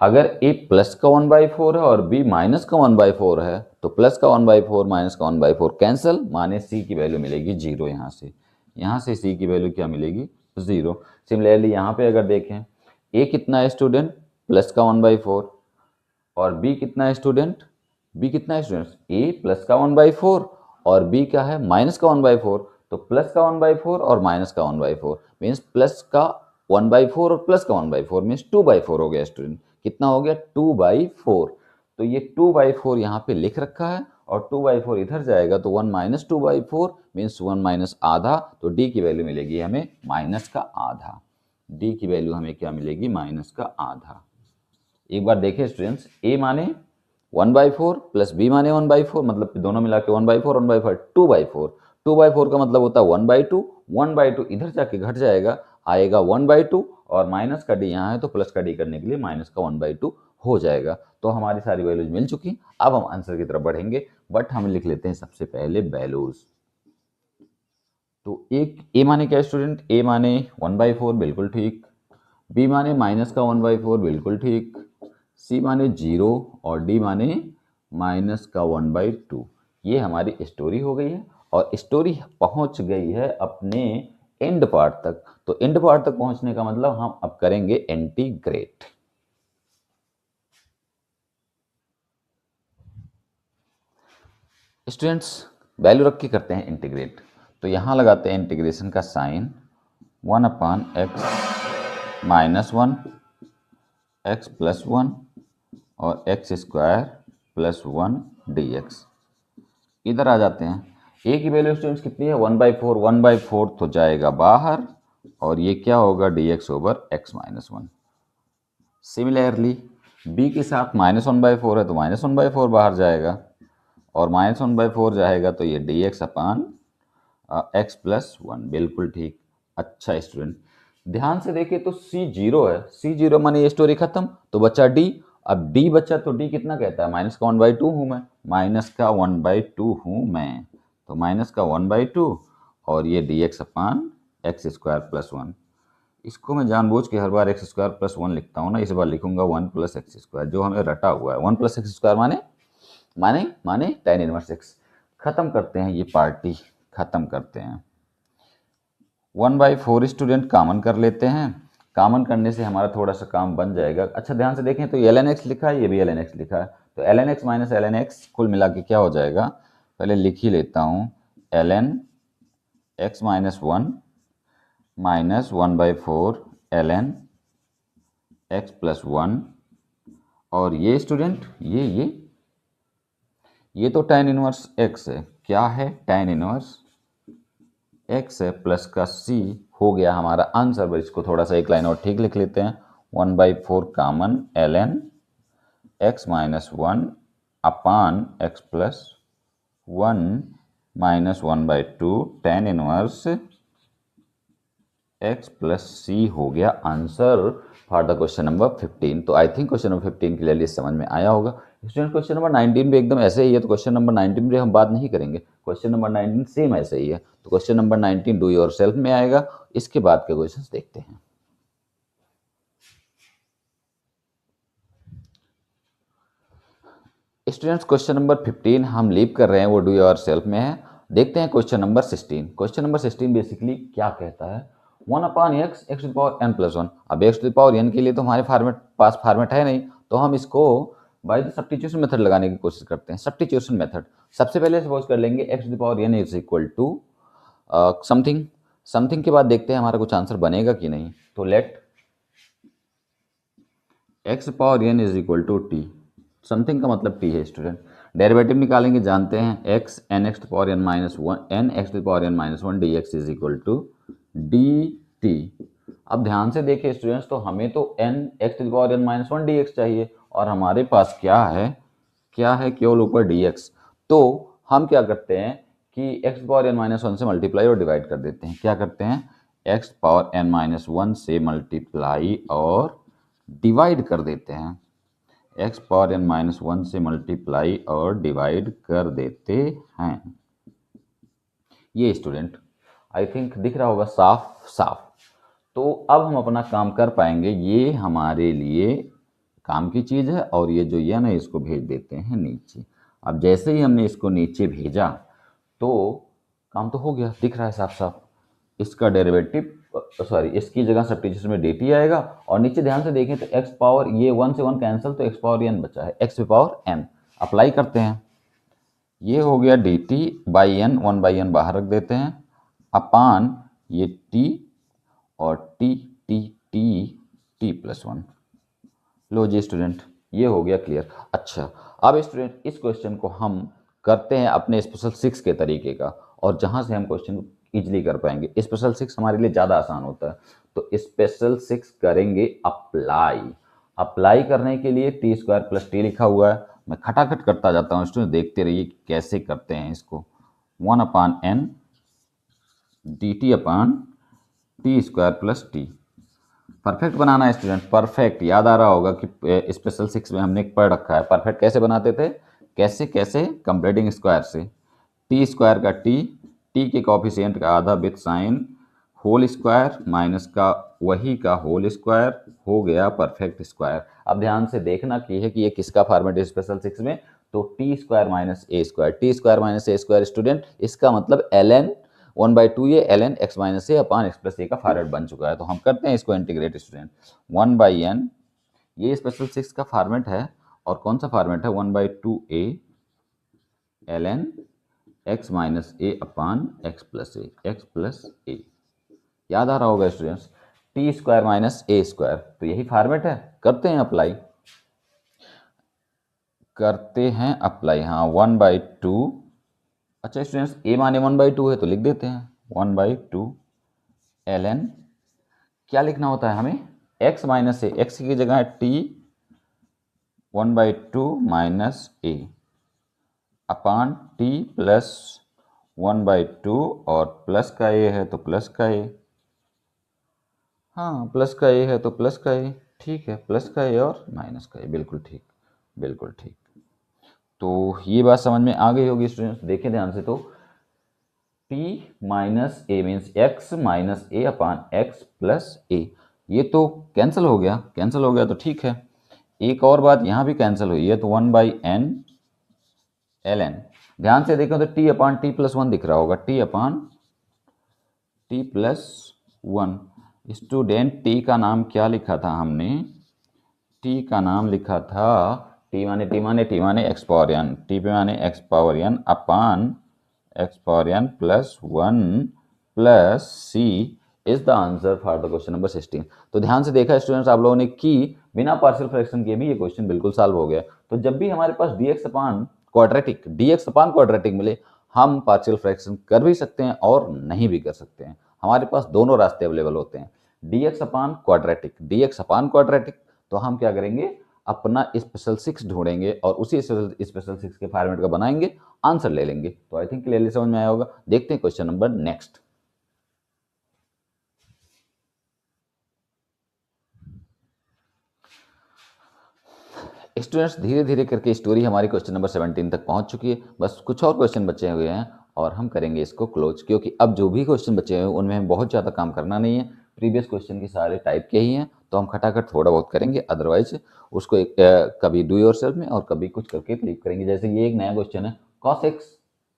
अगर a प्लस का 1/4 है और b माइनस का 1/4 है, तो प्लस का 1/4 माइनस का 1/4 कैंसिल, माने c की वैल्यू मिलेगी 0। यहाँ से c की वैल्यू क्या मिलेगी? 0। सिमिलरली यहाँ पे अगर देखें, a कितना है स्टूडेंट? प्लस का 1/4, और b कितना है स्टूडेंट? a प्लस का 1/4 और b क्या है? माइनस का 1/4। तो प्लस का 1/4 और माइनस का 1/4 मीन्स प्लस का 1/4 और प्लस का 1/4 मीन्स 2/4 हो गया स्टूडेंट। कितना हो गया? 2/4। तो ये 2/4 यहाँ पे लिख रखा है, और 2/4 इधर जाएगा तो 1 - 2/4 मीन्स 1 - आधा। तो d की वैल्यू मिलेगी हमें माइनस का आधा। d की वैल्यू हमें क्या मिलेगी? माइनस का आधा। एक बार देखिए स्टूडेंट्स, a माने 1/4 प्लस b माने 1/4, मतलब दोनों मिला के 1/4 1/4 2/4। 2/4 का मतलब होता है 1/2। 1/2 इधर जाके घट जाएगा, आएगा 1/2, और माइनस का d यहाँ है तो प्लस का d करने के लिए माइनस का 1/2 हो जाएगा। तो हमारी सारी वैल्यूज मिल चुकी। अब हम आंसर की तरफ बढ़ेंगे, बट हम लिख लेते हैं सबसे पहले वैल्यूज। तो एक a माने क्या स्टूडेंट? a माने 1/4 बिल्कुल ठीक, b माने माइनस का 1/4 बिल्कुल ठीक, c माने 0 और d माने माइनस का 1/2। ये हमारी स्टोरी हो गई है, और स्टोरी पहुंच गई है अपने एंड पार्ट तक। तो एंड पार्ट तक पहुंचने का मतलब हम अब करेंगे इंटीग्रेट। स्टूडेंट्स, वैल्यू रख के करते हैं इंटीग्रेट। तो यहां लगाते हैं इंटीग्रेशन का साइन, 1/x - 1 x + 1 और x² + 1 dx। इधर आ जाते हैं, ए की वैल्यू स्टूडेंट्स कितनी है 1/4, 1/4 तो जाएगा बाहर और ये क्या होगा dx over x minus 1। Similarly b के साथ -1/4 है तो -1/4 बाहर जाएगा और -1/4 जाएगा तो ये dx अपान x प्लस 1, बिल्कुल ठीक। अच्छा स्टूडेंट, ध्यान से देखिए तो c 0 है, c 0 माने ये स्टोरी खत्म, तो बच्चा d। अब d बच्चा तो d कितना कहता है, माइनस का 1/2 हूँ मैं, माइनस का 1/2 हूँ मैं, तो माइनस का 1/2 और ये dx अपान एक्स स्क्वायर प्लस 1। इसको मैं जानबूझ के हर बार एक्स स्क्वायर प्लस 1 लिखता हूँ ना, इस बार लिखूंगा 1 प्लस एक्स स्क्वायर, जो हमें रटा हुआ है। 1 प्लस एक्स स्क्वायर माने माने माने tan इनवर्स एक्स। खत्म करते हैं ये पार्टी, खत्म करते हैं। 1/4 स्टूडेंट कॉमन कर लेते हैं, कॉमन करने से हमारा थोड़ा सा काम बन जाएगा। अच्छा ध्यान से देखें तो ये ln x लिखा है, ये भी ln x लिखा है, तो ln x minus ln x कुल मिला के क्या हो जाएगा, पहले लिख ही लेता हूँ, ln x minus 1 minus 1/4 ln x plus 1 और ये स्टूडेंट ये तो tan इनवर्स x है, क्या है tan इनवर्स x है प्लस का c हो गया हमारा आंसर। इसको थोड़ा सा एक लाइन और ठीक लिख लेते हैं, 1/4 कॉमन ln x माइनस 1 अपान x plus 1 minus 1/2 tan inverse x plus c हो गया answer for the question number 15। तो I think question number 15 clearly समझ में आया होगा स्टूडेंट। क्वेश्चन नंबर 19 भी एकदम ऐसे ही है, तो क्वेश्चन नंबर 19 पे हम बात नहीं करेंगे, क्वेश्चन नंबर 19 सेम ऐसे ही है। तो question number 19 do your self में आएगा, इसके बाद के क्वेश्चन देखते हैं। स्टूडेंट्स क्वेश्चन नंबर 15 हम लीव कर रहे हैं, वो डू योर सेल्फ में है। देखते हैं question number 16। Question number 16 basically क्या कहता है, 1 upon x x to power n plus 1। अब एक्स टू पावर एन के लिए तो हमारे पास फॉर्मेट है नहीं, तो हम इसको बाय द सब्स्टिट्यूशन मेथड लगाने की कोशिश करते हैं। सब्स्टिट्यूशन मेथड सबसे पहले सपोज कर लेंगे x to power n is equal to something, something के बाद देखते हैं हमारा कुछ आंसर बनेगा कि नहीं। तो let x power n is equal to t, something का मतलब टी है स्टूडेंट। डेरिवेटिव निकालेंगे, जानते हैं x n x to power n minus 1 n x to power n minus 1 d x is equal to d t. अब ध्यान से देखिए स्टूडेंट्स, तो हमें तो n x to power n minus 1 d x चाहिए और हमारे पास क्या है केवल ऊपर डी एक्स। तो हम क्या करते हैं कि एक्स पावर एन माइनस 1 से मल्टीप्लाई और डिवाइड कर देते हैं। क्या करते हैं, एक्स पावर एन माइनस 1 से मल्टीप्लाई और डिवाइड कर देते हैं, एक्स पावर एन माइनस 1 से मल्टीप्लाई और डिवाइड कर देते हैं। ये स्टूडेंट आई थिंक दिख रहा होगा साफ साफ। तो अब हम अपना काम कर पाएंगे, ये हमारे लिए काम की चीज़ है और ये जो ये ना इसको भेज देते हैं नीचे। अब जैसे ही हमने इसको नीचे भेजा तो काम तो हो गया, दिख रहा है साफ साफ। इसका डेरिवेटिव सॉरी इसकी जगह सब्स्टिट्यूशन में dt आएगा और नीचे ध्यान से देखें तो x पावर ये 1 से 1 कैंसिल, तो x पावर n बचा है, x पावर n अप्लाई करते हैं। ये हो गया dt बाई n, 1/n बाहर रख देते हैं अपान ये t और t t t t plus 1। लो जी स्टूडेंट, ये हो गया क्लियर। अच्छा अब स्टूडेंट इस क्वेश्चन को हम करते हैं अपने स्पेशल 6 के तरीके का, और जहाँ से हम क्वेश्चन इजीली कर पाएंगे। स्पेशल 6 हमारे लिए ज़्यादा आसान होता है, तो स्पेशल 6 करेंगे अप्लाई। अप्लाई करने के लिए टी स्क्वायर प्लस टी लिखा हुआ है, मैं खटाखट करता जाता हूँ स्टूडेंट, देखते रहिए कैसे करते हैं इसको। 1 upon n d t upon t square plus t. Perfect बनाना है स्टूडेंट, परफेक्ट याद आ रहा होगा कि स्पेशल 6 में हमने पढ़ रखा है परफेक्ट कैसे बनाते थे, कैसे कंप्लीटिंग स्क्वायर से। टी स्क्वायर का टी के कॉफिशिएंट का आधा with sign whole square minus का वही का होल स्क्वायर हो गया परफेक्ट स्क्वायर। अब ध्यान से देखना की है कि ये किसका फॉर्मेट है स्पेशल 6 में, तो टी स्क्वायर माइनस ए स्क्वायर, टी स्क्वायर माइनस ए स्क्वायर स्टूडेंट, इसका मतलब ln 1/2 ये ln x माइनस ए अपान एक्स प्लस ए का फॉर्मेट बन चुका है। तो हम करते हैं इसको इंटीग्रेट स्टूडेंट, 1/n ये स्पेशल 6 का फॉर्मेट है और कौन सा फॉर्मेट है 1/2a ln x माइनस ए अपान एक्स प्लस ए। याद आ रहा होगा स्टूडेंट्स, टी स्क्वायर माइनस ए स्क्वायर, तो यही फॉर्मेट है। करते हैं अप्लाई, हाँ 1/2। अच्छा स्टूडेंट्स, ए माने 1/2 है तो लिख देते हैं 1/2 ln, क्या लिखना होता है हमें, x माइनस ए, एक्स की जगह है t 1/2 माइनस ए अपान टी प्लस 1/2, और प्लस का ए है तो प्लस का ए, हाँ प्लस का ए है तो प्लस का ए, ठीक है, प्लस का ए और माइनस का ए, बिल्कुल ठीक, बिल्कुल ठीक। तो ये बात समझ में आ गई होगी स्टूडेंट्स, देखें ध्यान से, तो t minus a means x minus A upon x plus ए, ये तो कैंसिल हो गया, कैंसिल हो गया तो ठीक है। एक और बात यहाँ भी कैंसिल हुई है, तो 1/n ln, ध्यान से देखें तो t अपान टी प्लस 1 दिख रहा होगा, t अपान टी प्लस 1। स्टूडेंट t का नाम क्या लिखा था हमने, t का नाम लिखा था t माने एक्स पावर n, t पे माने x power n upon x power n plus 1 plus c is the answer for the question number 16। तो ध्यान से देखा स्टूडेंट्स आप लोगों ने कि बिना पार्शियल फ्रैक्शन के भी ये क्वेश्चन बिल्कुल सॉल्व हो गया। तो जब भी हमारे पास dx अपान क्वाड्रेटिक मिले, हम पार्शियल फ्रैक्शन कर भी सकते हैं और नहीं भी कर सकते हैं, हमारे पास दोनों रास्ते अवेलेबल होते हैं। dx अपान क्वाड्रेटिक, तो हम क्या करेंगे, अपना स्पेशल 6 ढूंढेंगे और उसी स्पेशल 6 के फॉर्मेट का बनाएंगे, आंसर ले लेंगे। तो आई थिंक क्लियरली समझ में आया होगा। देखते हैं क्वेश्चन नंबर नेक्स्ट। स्टूडेंट्स धीरे धीरे करके स्टोरी हमारी क्वेश्चन नंबर 17 तक पहुंच चुकी है, बस कुछ और क्वेश्चन बचे हुए हैं और हम करेंगे इसको क्लोज, क्योंकि अब जो भी क्वेश्चन बचे हुए हैं उनमें हम बहुत ज़्यादा काम करना नहीं है, प्रीवियस क्वेश्चन के सारे टाइप के ही हैं, तो हम खटाखट थोड़ा बहुत करेंगे, अदरवाइज उसको कभी डू योरसेल्फ में और कभी कुछ करके लीव करेंगे। जैसे ये एक नया क्वेश्चन है, cos x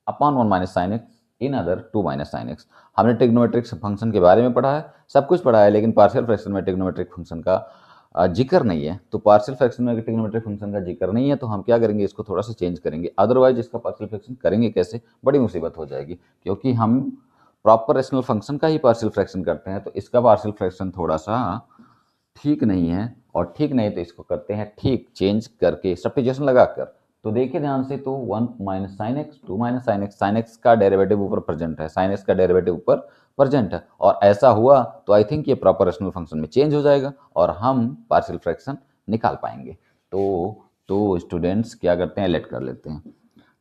upon 1 minus sine x in other 2 minus sine x. हमने ट्रिग्नोमेट्रिक फंक्शन के बारे में पढ़ा है, सब कुछ पढ़ा है, लेकिन पार्शियल फ्रैक्शन में ट्रिग्नोमेट्रिक फंक्शन का जिक्र नहीं है। तो पार्शियल फ्रैक्शन में अगर ट्रिग्नोमेट्रिक फंक्शन का जिक्र नहीं है तो हम क्या करेंगे, इसको थोड़ा सा चेंज करेंगे, अदरवाइज इसका पार्शियल फ्रैक्शन करेंगे कैसे, बड़ी मुसीबत हो जाएगी, क्योंकि हम प्रॉपर रेशनल फंक्शन का ही पार्शियल फ्रैक्शन करते हैं, तो इसका पार्शियल फ्रैक्शन थोड़ा सा ठीक नहीं है, और ठीक नहीं तो इसको करते हैं ठीक, चेंज करके सब्स्टिट्यूशन लगाकर। तो देखिए ध्यान से, तो 1 minus sine x 2 minus sine x, sine x का डेरिवेटिव ऊपर प्रेजेंट है, साइन एक्स का डेरिवेटिव ऊपर प्रेजेंट है, और ऐसा हुआ तो आई थिंक ये प्रॉपर रेशनल फंक्शन में चेंज हो जाएगा और हम पार्शियल फ्रैक्शन निकाल पाएंगे। तो स्टूडेंट्स क्या करते हैं, लेट कर लेते हैं।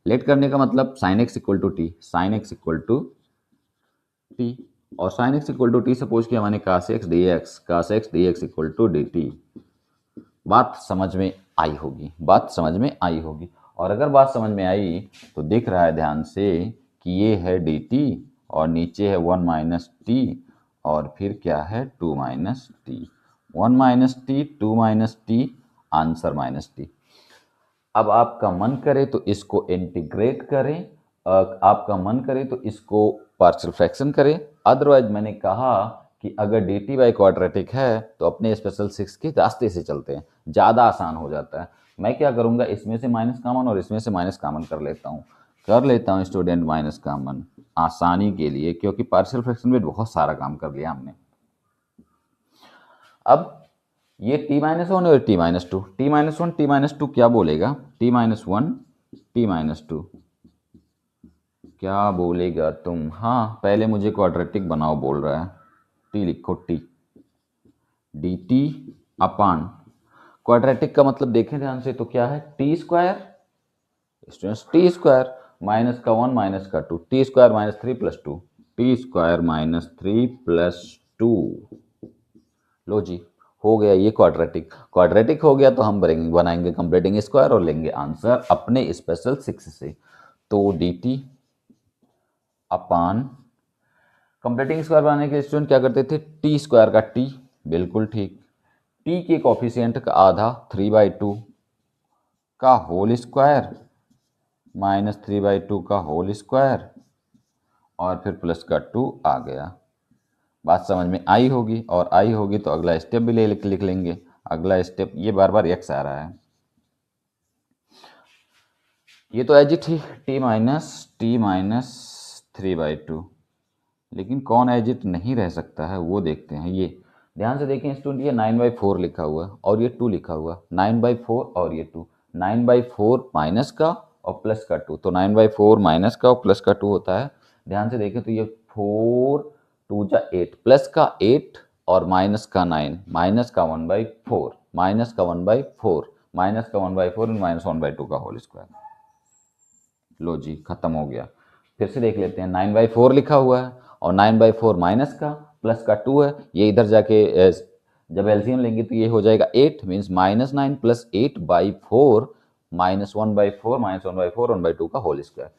लेट करने का मतलब sine x equal to t, sine x equal to t, और sine x equal to t suppose किया मैंने cos x d x equal to d t. बात समझ में आई होगी, बात समझ में आई होगी, और अगर बात समझ में आई तो दिख रहा है ध्यान से कि ये है डी टी और नीचे है 1 माइनस टी और फिर क्या है 2 minus T, 1 minus T 2 minus T, answer minus T. अब आपका मन करे तो इसको इंटीग्रेट करें, आपका मन करे तो इसको पार्शियल फ्रैक्शन करें, अदरवाइज मैंने कहा कि अगर डी टी बाई क्वाड्रेटिक है तो अपने स्पेशल 6 के रास्ते से चलते हैं, ज़्यादा आसान हो जाता है। मैं क्या करूँगा, इसमें से माइनस कॉमन और इसमें से माइनस कॉमन कर लेता हूँ स्टूडेंट, माइनस कॉमन आसानी के लिए, क्योंकि पार्शियल फ्रैक्शन में बहुत सारा काम कर लिया हमने। अब ये t-1 और t-2, t-1 t-2 क्या बोलेगा, t-1 t-2 क्या बोलेगा तुम, हाँ पहले मुझे क्वाड्रेटिक बनाओ बोल रहा है, t लिखो, t dt अपान क्वाड्रेटिक का मतलब देखें ध्यान से, तो क्या है T square, students T square minus का 1 माइनस का 2, T square minus 3 plus 2, T square minus 3 plus 2। लो जी, हो गया ये क्वाड्रेटिक, क्वाड्रेटिक हो गया तो हम बनाएंगे कंप्लीटिंग स्क्वायर और लेंगे आंसर अपने स्पेशल 6 से। तो डी टी अपान कंप्लीटिंग स्क्वायर बनाने के लिए स्टूडेंट क्या करते थे, टी स्क्वायर का टी, बिल्कुल ठीक, टी के कोफिशिएंट का आधा 3/2 का होल स्क्वायर माइनस 3/2 का होल स्क्वायर और फिर प्लस का 2 आ गया। बात समझ में आई होगी, और आई होगी तो अगला स्टेप भी लिख लेंगे। अगला स्टेप, ये बार बार एक्स आ रहा है, ये तो एज इट ही टी माइनस 3/2, लेकिन कौन एज इट नहीं रह सकता है वो देखते हैं। ये ध्यान से देखें स्टूडेंट, ये 9/4 लिखा हुआ और ये 2 लिखा हुआ, 9/4 और ये 2, 9/4 माइनस का और प्लस का 2, तो 9/4 माइनस का और प्लस का 2 होता है। ध्यान से देखें तो ये 4 2 जा 8, प्लस का 8 और माइनस का 9, माइनस का 1/4, माइनस का 1/4, माइनस का 1/4 और माइनस 1/2 का होल स्क्वायर। लो जी, खत्म हो गया। फिर से देख लेते हैं, 9/4 लिखा हुआ है और 9/4 माइनस का प्लस का 2 है, ये इधर जाके जब एलसीएम लेंगे तो ये हो जाएगा 8, मीन्स -9 प्लस 8/4 -1/4 -1/4 1/2 का होल स्क्वायर।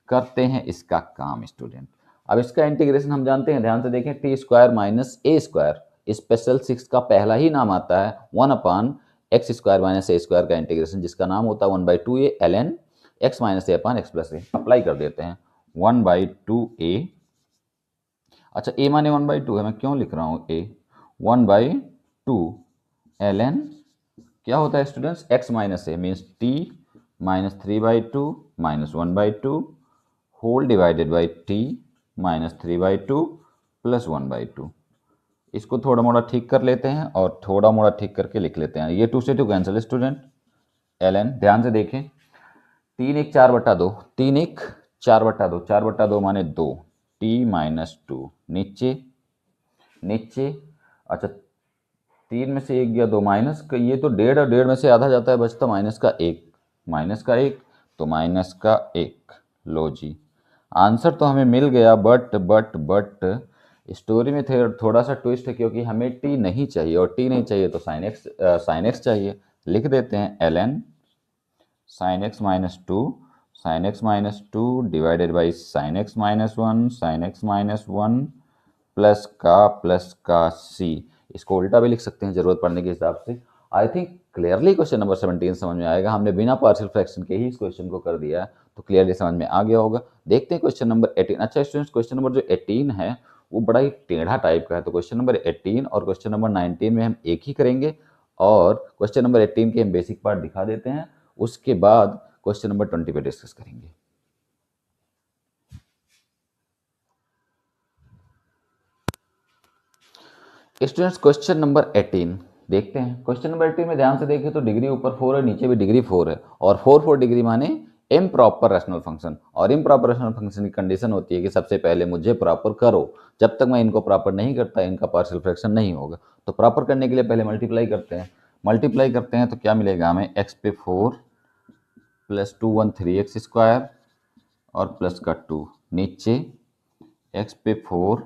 करते हैं इसका काम स्टूडेंट। अब इसका इंटीग्रेशन हम जानते हैं, ध्यान से देखें, टी स्क्वायर माइनस ए स्क्वायर, स्पेशल 6 का पहला ही नाम आता है 1/x² माइनस ए स्क्वायर का इंटीग्रेशन, जिसका नाम होता है 1/2a ln x माइनस ए अपॉन एक्स प्लस ए। अप्लाई कर देते हैं 1/2a, अच्छा a माने 1/2 है, मैं क्यों लिख रहा हूँ a, 1/2 ln क्या होता है students, x minus a means t minus 3/2 minus 1/2 whole divided by t minus 3/2 plus 1/2। इसको थोड़ा मोड़ा ठीक कर लेते हैं और थोड़ा मोड़ा ठीक करके लिख लेते हैं, ये 2 से 2 कैंसिल स्टूडेंट, ln ध्यान से देखें, 3 1 4/2, 3 1 4/2, 4/2 माने 2, t माइनस 2 नीचे नीचे, अच्छा 3 में से 1 गया 2 माइनस का, ये तो 1.5 और 1.5 में से आधा जाता है, बचता माइनस का 1, माइनस का 1 तो माइनस का 1। लो जी, आंसर तो हमें मिल गया, बट स्टोरी में थोड़ा सा ट्विस्ट है, क्योंकि हमें टी नहीं चाहिए और टी नहीं चाहिए तो साइन एक्स चाहिए। लिख देते हैं ln sin x minus 2, sin x minus 2 divided by sin x minus 1, sin x minus 1 plus का c। इसको उल्टा भी लिख सकते हैं जरूरत पड़ने के हिसाब से। I think clearly question number 17 समझ में आएगा, हमने बिना पार्शियल फ्रैक्शन के ही इस क्वेश्चन को कर दिया है, तो क्लियरली समझ में आ गया होगा। देखते हैं क्वेश्चन नंबर 18। अच्छा स्टूडेंट्स, क्वेश्चन नंबर जो 18 है वो बड़ा ही टेढ़ा टाइप का है, तो क्वेश्चन नंबर 18 और क्वेश्चन नंबर 19 में हम एक ही करेंगे, और क्वेश्चन नंबर 18 के हम बेसिक पार्ट दिखा देते हैं, उसके बाद क्वेश्चन नंबर 20 पे डिस्कस करेंगे। स्टूडेंट्स, क्वेश्चन नंबर 18 देखते हैं। क्वेश्चन नंबर 18 में ध्यान से देखें तो डिग्री ऊपर 4 है, नीचे भी डिग्री 4 है, और 4 डिग्री माने इम्प्रॉपर रैशनल फंक्शन, और इम्प्रॉपर रैशनल फंक्शन की कंडीशन होती है कि सबसे पहले मुझे प्रॉपर करो, जब तक मैं इनको प्रॉपर नहीं करता इनका पार्शियल फ्रैक्शन नहीं होगा। तो प्रॉपर करने के लिए पहले मल्टीप्लाई करते हैं तो क्या मिलेगा हमें, x पे 4 प्लस 2 1 3x स्क्वायर और प्लस का 2 नीचे, x पे 4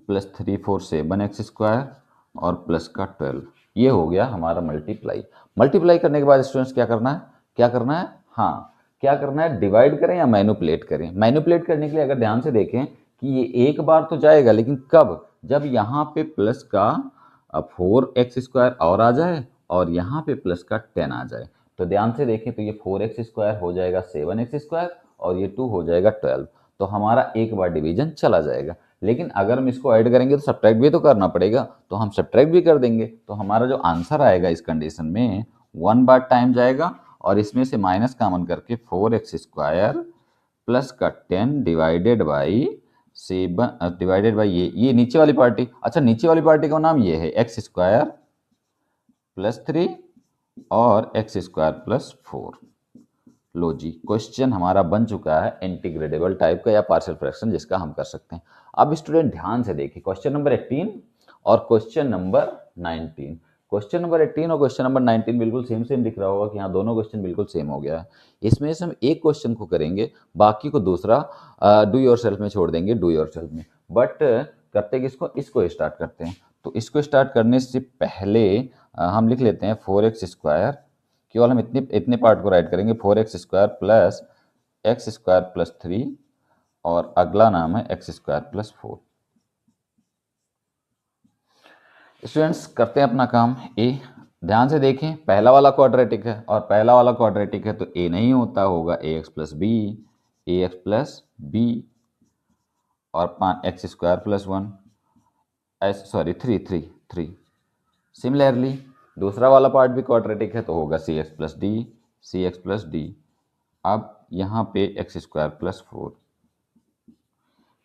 प्लस 3 4 7x स्क्वायर और प्लस का 12। ये हो गया हमारा मल्टीप्लाई करने के बाद स्टूडेंट्स क्या करना है, हाँ क्या करना है, डिवाइड करें या मैनिपुलेट करें। मैनिपुलेट करने के लिए अगर ध्यान से देखें कि ये एक बार तो जाएगा, लेकिन कब, जब यहाँ पे प्लस का 4x² और आ जाए और यहाँ पे प्लस का 10 आ जाए। तो ध्यान से देखें तो ये 4x² हो जाएगा 7x² और ये 2 हो जाएगा 12, तो हमारा एक बार डिवीजन चला जाएगा। लेकिन अगर हम इसको ऐड करेंगे तो सब्ट्रैक्ट भी तो करना पड़ेगा, तो हम सब्ट्रैक्ट भी कर देंगे, तो हमारा जो आंसर आएगा इस कंडीशन में 1 बार टाइम जाएगा और इसमें से माइनस कॉमन करके 4x² प्लस का 10 डिवाइडेड बाई 7 डिवाइडेड बाई ये नीचे वाली पार्टी। अच्छा नीचे वाली पार्टी का नाम ये है x² प्लस 3 और x² प्लस 4। लो जी, क्वेश्चन हमारा बन चुका है इंटीग्रेटेबल टाइप का या पार्शियल फ्रैक्शन जिसका हम कर सकते हैं। अब स्टूडेंट ध्यान से देखिए क्वेश्चन नंबर 18 और क्वेश्चन नंबर 19। क्वेश्चन नंबर 18 और क्वेश्चन नंबर 19 बिल्कुल सेम दिख रहा होगा कि हाँ दोनों क्वेश्चन बिल्कुल सेम हो गया है। इसमें से हम एक क्वेश्चन को करेंगे, बाकी को दूसरा डू योरसेल्फ में छोड़ देंगे, डू योरसेल्फ में। बट करते किसको, इसको स्टार्ट करते हैं। तो इसको स्टार्ट करने से पहले हम लिख लेते हैं 4x², केवल हम इतने पार्ट को राइट करेंगे, 4x² प्लस x² प्लस 3 और अगला नाम है x² प्लस 4। स्टूडेंट्स करते हैं अपना काम। ए ध्यान से देखें, पहला वाला क्वाड्रेटिक है और पहला वाला क्वाड्रेटिक है तो ए नहीं होता, होगा ax प्लस बी और 5x² प्लस 1 सॉरी 3। सिमिलरली दूसरा वाला पार्ट भी क्वाड्रेटिक है तो होगा सी एक्स प्लस डी। अब यहाँ पे x² प्लस 4।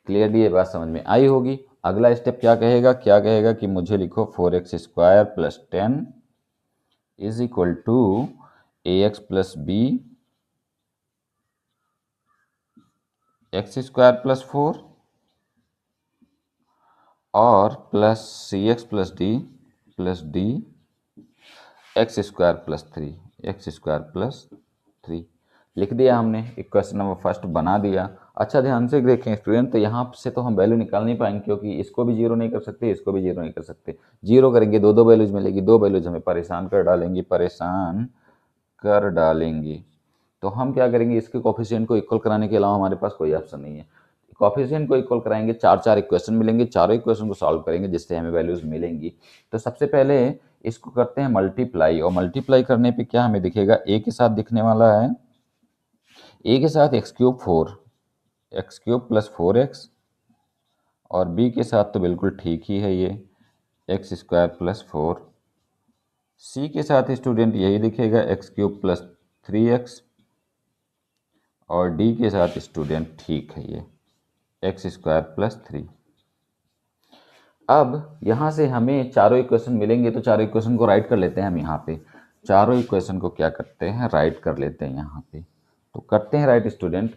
क्लियरली ये बात समझ में आई होगी। अगला स्टेप क्या कहेगा कि मुझे लिखो 4x² plus 10 is equal to ax plus b x square plus 4 और plus c x plus d x square plus 3, x square plus 3 लिख दिया हमने। इक्वेशन नंबर फर्स्ट बना दिया। अच्छा ध्यान से देखें स्टूडेंट, तो यहाँ से तो हम वैल्यू निकाल नहीं पाएंगे क्योंकि इसको भी जीरो नहीं कर सकते, इसको भी जीरो नहीं कर सकते। जीरो करेंगे दो दो वैल्यूज मिलेगी, दो वैल्यूज हमें परेशान कर डालेंगी। तो हम क्या करेंगे, इसके कोफिशिएंट को इक्वल कराने के अलावा हमारे पास कोई ऑप्शन नहीं है। कोफिशिएंट को इक्वल कराएंगे, चार इक्वेशन मिलेंगे, चारों इक्वेशन को सॉल्व करेंगे जिससे हमें वैल्यूज मिलेंगी। तो सबसे पहले इसको करते हैं मल्टीप्लाई, और मल्टीप्लाई करने पे क्या हमें दिखेगा, ए के साथ दिखने वाला है, ए के साथ x cube 4, x cube plus 4x, और बी के साथ तो बिल्कुल ठीक ही है ये एक्स स्क्वायर प्लस 4। सी के साथ स्टूडेंट यही दिखेगा एक्स क्यूब प्लस 3x, और डी के साथ स्टूडेंट ठीक है ये एक्स स्क्वायर प्लस 3। अब यहाँ से हमें चारों इक्वेशन मिलेंगे, तो चारों इक्वेशन को राइट कर लेते हैं हम यहाँ पे। चारों इक्वेशन को क्या करते हैं, राइट कर लेते हैं यहाँ पे। तो करते हैं राइट स्टूडेंट।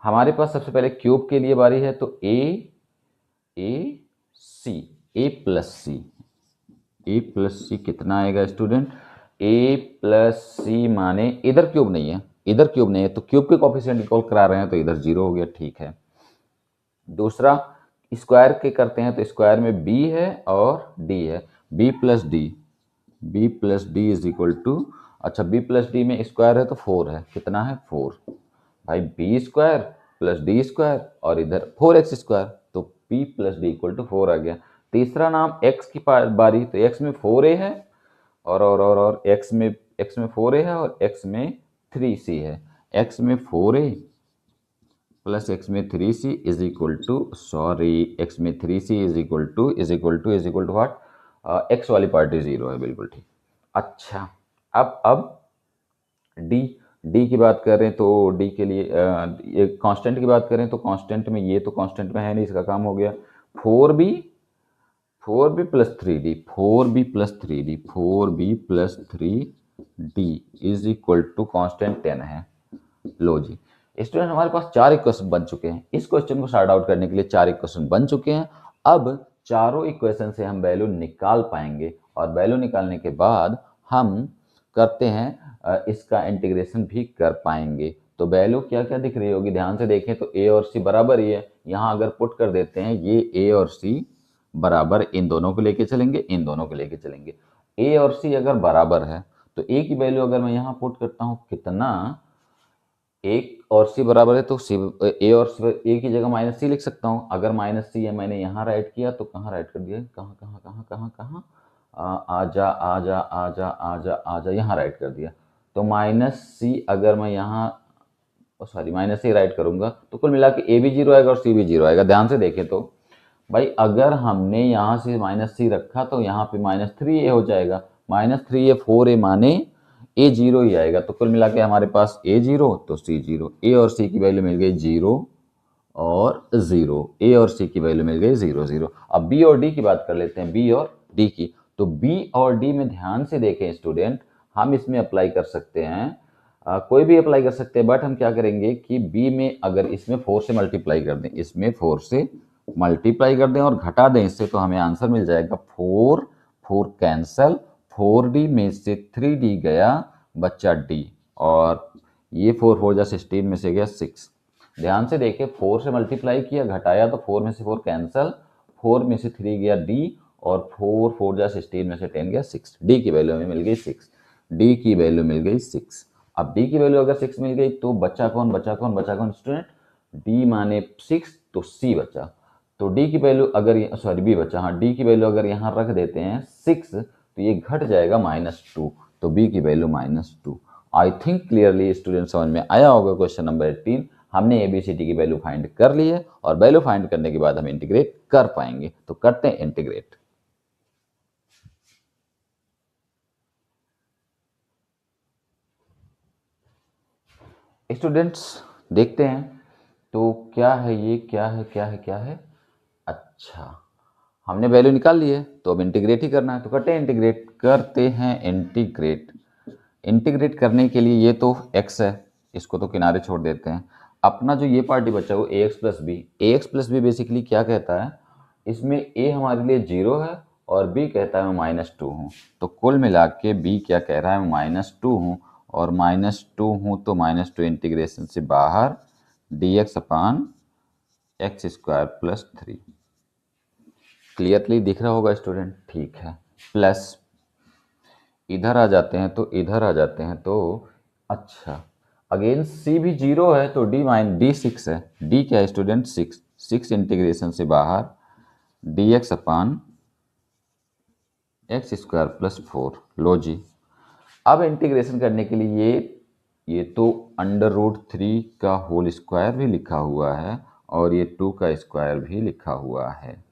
हमारे पास सबसे पहले क्यूब के लिए बारी है, तो ए प्लस सी कितना आएगा स्टूडेंट, ए प्लस सी माने इधर क्यूब नहीं है, तो क्यूब के कोफिशिएंट इक्वल करा रहे हैं तो इधर जीरो हो गया, ठीक है। दूसरा स्क्वायर के करते हैं, तो स्क्वायर में बी है और डी है, B plus D is equal to, अच्छा बी प्लस डी में स्क्वायर है तो 4 है, कितना है 4, भाई B square plus D square और इधर 4x स्क्वायर, तो p plus D equal to 4 आ गया। तीसरा नाम x की बारी, तो x में 4a है और x में 4a है और x में 3c है, x में 4a प्लस x में 3c is equal to, sorry x में 3c is equal to what, x वाली पार्टी 0 है, बिल्कुल ठीक। अच्छा अब डी की बात करें तो डी के लिए ये कांस्टेंट की बात करें तो कांस्टेंट में, ये तो कांस्टेंट में है नहीं, इसका काम हो गया। 4b plus 3d is equal to constant 10 है। लो जी स्टूडेंट, हमारे पास चार इक्वेशन बन चुके हैं। इस क्वेश्चन को सॉर्ट आउट करने के लिए चार इक्वेशन बन चुके हैं। अब चारों इक्वेशन से हम वैल्यू निकाल पाएंगे, और वैल्यू निकालने के बाद हम करते हैं इसका इंटीग्रेशन भी कर पाएंगे। तो वैल्यू क्या क्या दिख रही होगी, ध्यान से देखें तो a और c बराबर ही है। यहाँ अगर पुट कर देते हैं, ये a और c बराबर, इन दोनों को लेके चलेंगे, इन दोनों को लेके चलेंगे। a और c अगर बराबर है तो a की वैल्यू अगर मैं यहाँ पुट करता हूँ, कितना, एक और सी बराबर है तो सी, ए और सी, ए की जगह माइनस सी लिख सकता हूँ। अगर माइनस सी है, मैंने यहाँ राइट किया तो कहाँ राइट कर दिया, कहाँ आजा यहाँ राइट कर दिया। तो माइनस सी अगर मैं यहाँ, सॉरी माइनस सी राइट करूँगा तो कुल मिला के ए भी जीरो आएगा और सी भी जीरो आएगा। ध्यान से देखें तो भाई, अगर हमने यहाँ से माइनस सी रखा तो यहाँ पे -3a हो जाएगा, -3a 4a माने ए जीरो ही आएगा। तो कुल मिला के हमारे पास ए जीरो तो सी जीरो, ए और सी की वैल्यू मिल गई 0 और 0, ए और सी की वैल्यू मिल गई 0 0। अब बी और डी की बात कर लेते हैं, बी और डी की। तो बी और डी में ध्यान से देखें स्टूडेंट, हम इसमें अप्लाई कर सकते हैं, कोई भी अप्लाई कर सकते हैं, बट हम क्या करेंगे कि बी में अगर इसमें 4 से मल्टीप्लाई कर दें, इसमें 4 से मल्टीप्लाई कर दें और घटा दें इससे, तो हमें आंसर मिल जाएगा 4 कैंसल, 4d में से 3d गया, बच्चा d, और ये 4 जा 16 में से गया 6। ध्यान से देखें, 4 से मल्टीप्लाई किया, घटाया तो 4 में से 4 कैंसल, 4 में से 3 गया d, और 4 जा 16 में से 10 गया 6। d की वैल्यू हमें मिल गई 6, d की वैल्यू मिल गई 6। अब d की वैल्यू अगर 6 मिल गई तो बचा कौन स्टूडेंट, d माने 6 तो c बचा। तो d की वैल्यू अगर, सॉरी b बचा, हाँ d की वैल्यू अगर यहाँ रख देते हैं 6 तो ये घट जाएगा -2, तो b की value -2। I think clearly student समझ में आया होगा। क्वेश्चन नंबर 18 हमने ABCD की वैल्यू फाइंड कर ली है, और वैल्यू फाइंड करने के बाद हम इंटीग्रेट कर पाएंगे। तो करते हैं इंटीग्रेट। स्टूडेंट्स देखते हैं तो क्या है ये, क्या है। अच्छा हमने वैल्यू निकाल ली है, तो अब इंटीग्रेट ही करना है, तो करते हैं इंटीग्रेट करने के लिए ये तो x है, इसको तो किनारे छोड़ देते हैं। अपना जो ये पार्टी बचा वो ए एक्स प्लस बी बेसिकली क्या कहता है, इसमें ए हमारे लिए 0 है और बी कहता है मैं -2 हूँ। तो कुल मिला के बी क्या कह रहा है, मैं -2 हूँ और -2 हूँ तो -2 इंटीग्रेशन से बाहर dx अपान एक्स स्क्वायर प्लस 3। क्लियरली दिख रहा होगा स्टूडेंट, ठीक है। प्लस इधर आ जाते हैं तो इधर आ जाते हैं तो अच्छा, अगेन सी भी 0 है तो डी 6 है। डी क्या है स्टूडेंट, 6 इंटीग्रेशन से बाहर dx अपान एक्स स्क्वायर प्लस 4। लो जी, अब इंटीग्रेशन करने के लिए ये तो √3 का होल स्क्वायर भी लिखा हुआ है और ये 2 का स्क्वायर भी लिखा हुआ है।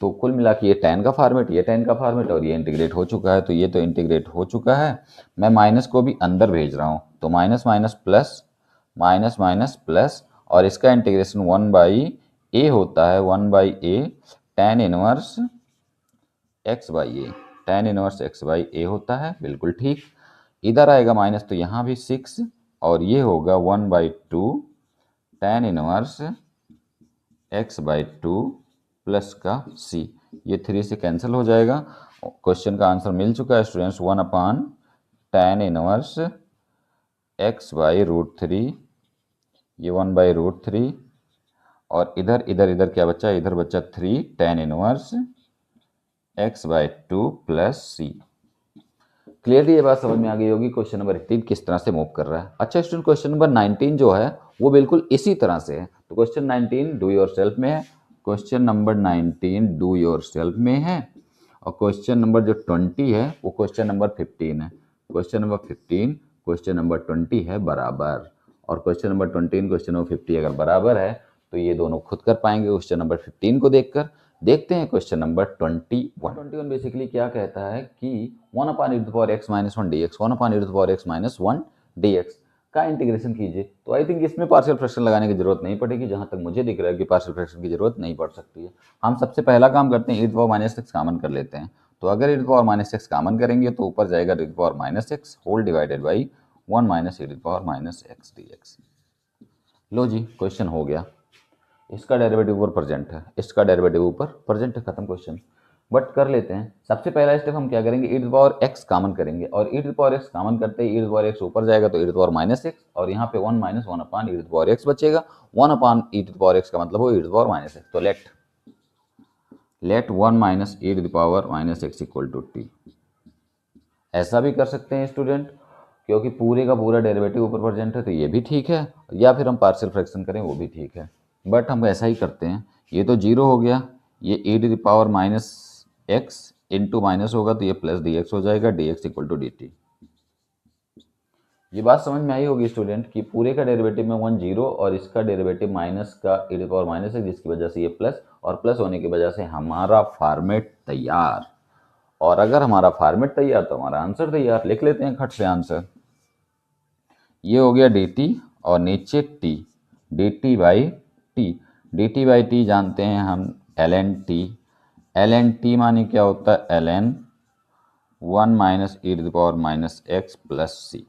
तो कुल मिला के ये tan का फॉर्मेट, ये tan का फॉर्मेट और ये इंटीग्रेट हो चुका है। तो ये तो इंटीग्रेट हो चुका है, मैं माइनस को भी अंदर भेज रहा हूँ तो minus minus plus, minus minus plus, और इसका इंटीग्रेशन 1/a होता है, 1/a tan inverse x by a, tan inverse x by a होता है, बिल्कुल ठीक। इधर आएगा माइनस तो यहाँ भी 6 और ये होगा 1/2 tan inverse x by 2 plus का c। ये 3 से कैंसिल हो जाएगा। क्वेश्चन का आंसर मिल चुका है students, 1 upon tan inverse x by √3, ये 1/√3 और इधर इधर इधर क्या बचा, इधर बचा 3 tan inverse x by 2 plus C. Clearly ये बात समझ में आ गई होगी क्वेश्चन नंबर 18 किस तरह से मूव कर रहा है। अच्छा स्टूडेंट, क्वेश्चन नंबर 19 जो है वो बिल्कुल इसी तरह से है। तो क्वेश्चन 19 डू योर सेल्फ में है, question number 19 do your self में है, और क्वेश्चन नंबर जो 20 है वो क्वेश्चन नंबर 15 है। क्वेश्चन नंबर 15 क्वेश्चन नंबर 20 है बराबर, और क्वेश्चन नंबर 20 क्वेश्चन नंबर 50 अगर बराबर है तो ये दोनों खुद कर पाएंगे क्वेश्चन नंबर 15 को देखकर। देखते हैं क्वेश्चन नंबर 21 बेसिकली क्या कहता है कि 1 upon e to the power x minus 1 dx, 1 upon e to the power x minus 1 dx का इंटीग्रेशन कीजिए। तो आई थिंक इसमें पार्शियल फ्रैक्शन लगाने की जरूरत नहीं पड़ेगी, जहां तक मुझे दिख रहा है कि पार्शियल फ्रैक्शन की जरूरत नहीं पड़ सकती है। हम सबसे पहला काम करते हैं, e to the power minus X common कर लेते हैं। तो अगर e to the power minus X common करेंगे तो ऊपर जाएगा e to the power minus X whole divided by 1 minus e to the power minus X dx। लो जी, क्वेश्चन हो गया। इसका डेरिवेटिव ऊपर प्रेजेंट है, इसका डेरिवेटिव ऊपर प्रेजेंट है, खत्म क्वेश्चन। बट कर लेते हैं। सबसे पहला स्टेप हम क्या करेंगे, e to the power x common करेंगे, और e to the power x common करते ही e to the power x ऊपर जाएगा तो e to the power minus x, और यहाँ पे 1 minus 1 upon e to the power x बचेगा। 1 upon e to the power x का मतलब हो e to the power minus x. तो let 1 minus e to the power minus X equal to t। ऐसा भी कर सकते हैं स्टूडेंट, क्योंकि पूरे का पूरा डेरिवेटिव ऊपर प्रेजेंट है तो ये भी ठीक है, या फिर हम पार्शियल फ्रैक्शन करें वो भी ठीक है। बट हम ऐसा ही करते हैं, ये तो 0 हो गया, ये e to the power minus X into minus होगा तो ये प्लस dx हो जाएगा, dx इक्वल टू dt। ये बात समझ में आई होगी स्टूडेंट कि पूरे का डेरिवेटिव में 1 0 और इसका डेरिवेटिव माइनस का e to the power minus है, जिसकी वजह से ये प्लस, और प्लस होने की वजह से हमारा फॉर्मेट तैयार। और अगर हमारा फॉर्मेट तैयार तो हमारा आंसर तैयार। लिख लेते हैं खट से आंसर। ये हो गया dt और नीचे t, dt by T, dt by T जानते हैं हम ln t, ln t माने क्या होता है ln 1 minus e to the power minus x plus c.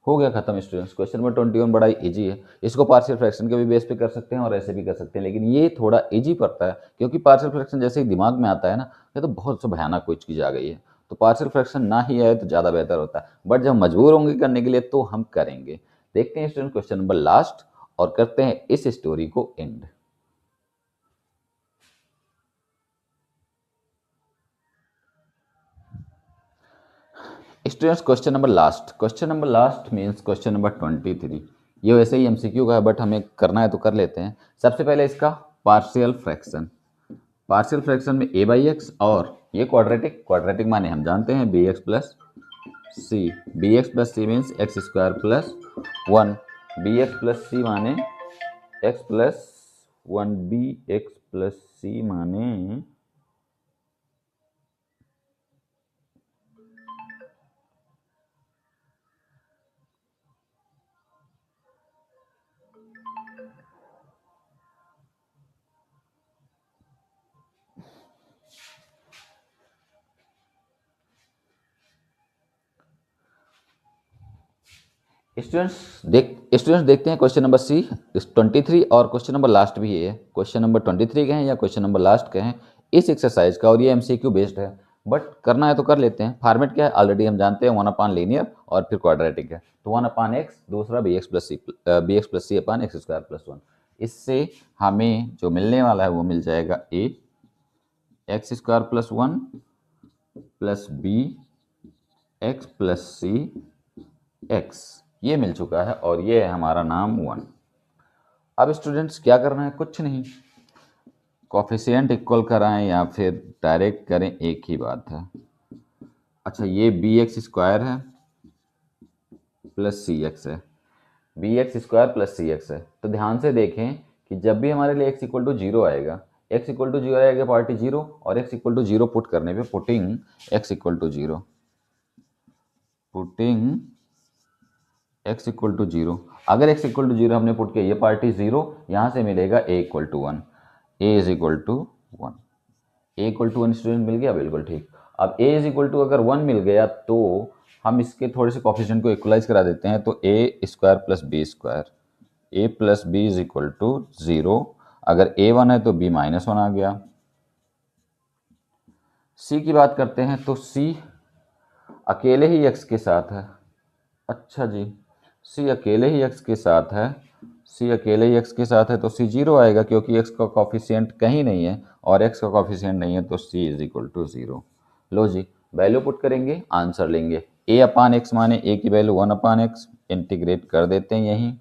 हो गया खत्म स्टूडेंट्स। क्वेश्चन नंबर 21 बड़ा इजी है, इसको पार्शियल फ्रैक्शन के भी बेस पे कर सकते हैं और ऐसे भी कर सकते हैं, लेकिन ये थोड़ा इजी पड़ता है क्योंकि पार्शियल फ्रैक्शन जैसे ही दिमाग में आता है ना, ये तो बहुत सा भयानक कोई चीज़ आ गई है, तो पार्शियल फ्रैक्शन ना ही आए तो ज़्यादा बेहतर होता है। बट जब मजबूर होंगे करने के लिए तो हम करेंगे। देखते हैं स्टूडेंट क्वेश्चन नंबर लास्ट और करते हैं इस स्टोरी को and. Students question number last means question number 23। ये वैसे ही एमसीक्यू का है बट हमें करना है तो कर लेते हैं। सबसे पहले इसका पार्शियल फ्रैक्शन, पार्शियल फ्रैक्शन में a बाई एक्स, और ये क्वाड्रेटिक, क्वाड्रेटिक माने हम जानते हैं b x plus c, b x plus c means x square plus 1, b x plus c माने x plus 1, b x plus c माने students देखते हैं क्वेश्चन नंबर सी 23 और क्वेश्चन नंबर लास्ट भी ये है। क्वेश्चन नंबर 23 कहें या क्वेश्चन नंबर लास्ट कहें इस एक्सरसाइज का, और ये एमसीक्यू बेस्ड है, बट करना है तो कर लेते हैं। फॉर्मेट क्या है ऑलरेडी हम जानते हैं, 1/लीनियर और फिर क्वाड्रेटिक है, तो 1/x, दूसरा bx प्लस सी अपन x² + 1। इससे हमें जो मिलने वाला है वो मिल जाएगा a x² + 1 plus b x + c x, ये मिल चुका है और ये है हमारा नाम 1। अब स्टूडेंट्स क्या करना है, कुछ नहीं, कोफिशिएंट इक्वल कराएं या फिर डायरेक्ट करें, एक ही बात है। अच्छा, ये bx² है प्लस cx है, bx² + cx है, तो ध्यान से देखें कि जब भी हमारे लिए x = 0 आएगा, x = 0 आएगा पार्टी 0, और x = 0 पुट करने पे पुटिंग x = 0, पुटिंग x = 0, अगर x = 0 हमने पुट किया, ये पार्टी 0, यहाँ से मिलेगा a = 1, a = 1, a = 1 स्टूडेंट मिल गया, बिल्कुल ठीक। अब a = अगर 1 मिल गया तो हम इसके थोड़े से कोफिशिएंट को इक्वलाइज करा देते हैं, तो a² + b², a + b = 0, अगर a 1 है तो b - 1 आ गया। c की बात करते हैं तो c अकेले ही x के साथ है। अच्छा जी, c अकेले ही x के साथ है, c अकेले ही x के साथ है तो c 0 आएगा, क्योंकि x का कोफिशिएंट कहीं नहीं है और x का कोफिशिएंट नहीं है, तो c = 0। लो जी, वैल्यू पुट करेंगे, आंसर लेंगे। a/x माने a की वैल्यू 1/x, इंटीग्रेट कर देते हैं यहीं।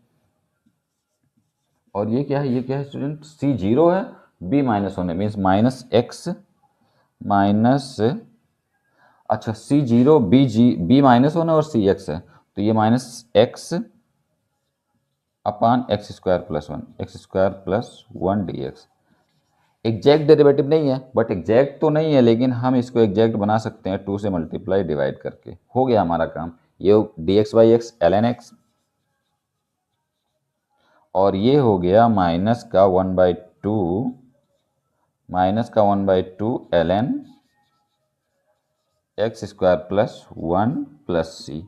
और ये क्या है, ये क्या है स्टूडेंट, c 0 है, b - 1 है, मीन्स -x माइनस, अच्छा c 0 b - 1 है और c x है, तो ये -x/x² + 1 dx। एग्जैक्ट डेरिवेटिव नहीं है, बट एग्जैक्ट तो नहीं है, लेकिन हम इसको एग्जैक्ट बना सकते हैं 2 से मल्टीप्लाई डिवाइड करके, हो गया हमारा काम। ये dx/x ln x, और ये हो गया -1/2 ln x² + 1 + c।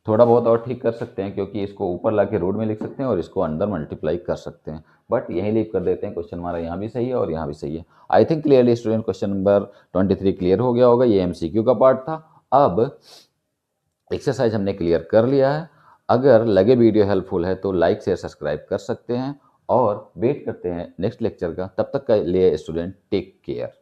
थोड़ा बहुत और ठीक कर सकते हैं, क्योंकि इसको ऊपर लाके रूट में लिख सकते हैं और इसको अंदर मल्टीप्लाई कर सकते हैं, बट यहीं लीव कर देते हैं। क्वेश्चन हमारा यहाँ भी सही है और यहाँ भी सही है। I think clearly student question number 23 clear हो गया होगा, ये एमसीक्यू का पार्ट था। अब एक्सरसाइज हमने क्लियर कर लिया है। अगर लगे वीडियो हेल्पफुल है तो लाइक शेयर सब्सक्राइब कर सकते हैं, और वेट करते हैं नेक्स्ट लेक्चर का। तब तक के लिए स्टूडेंट टेक केयर।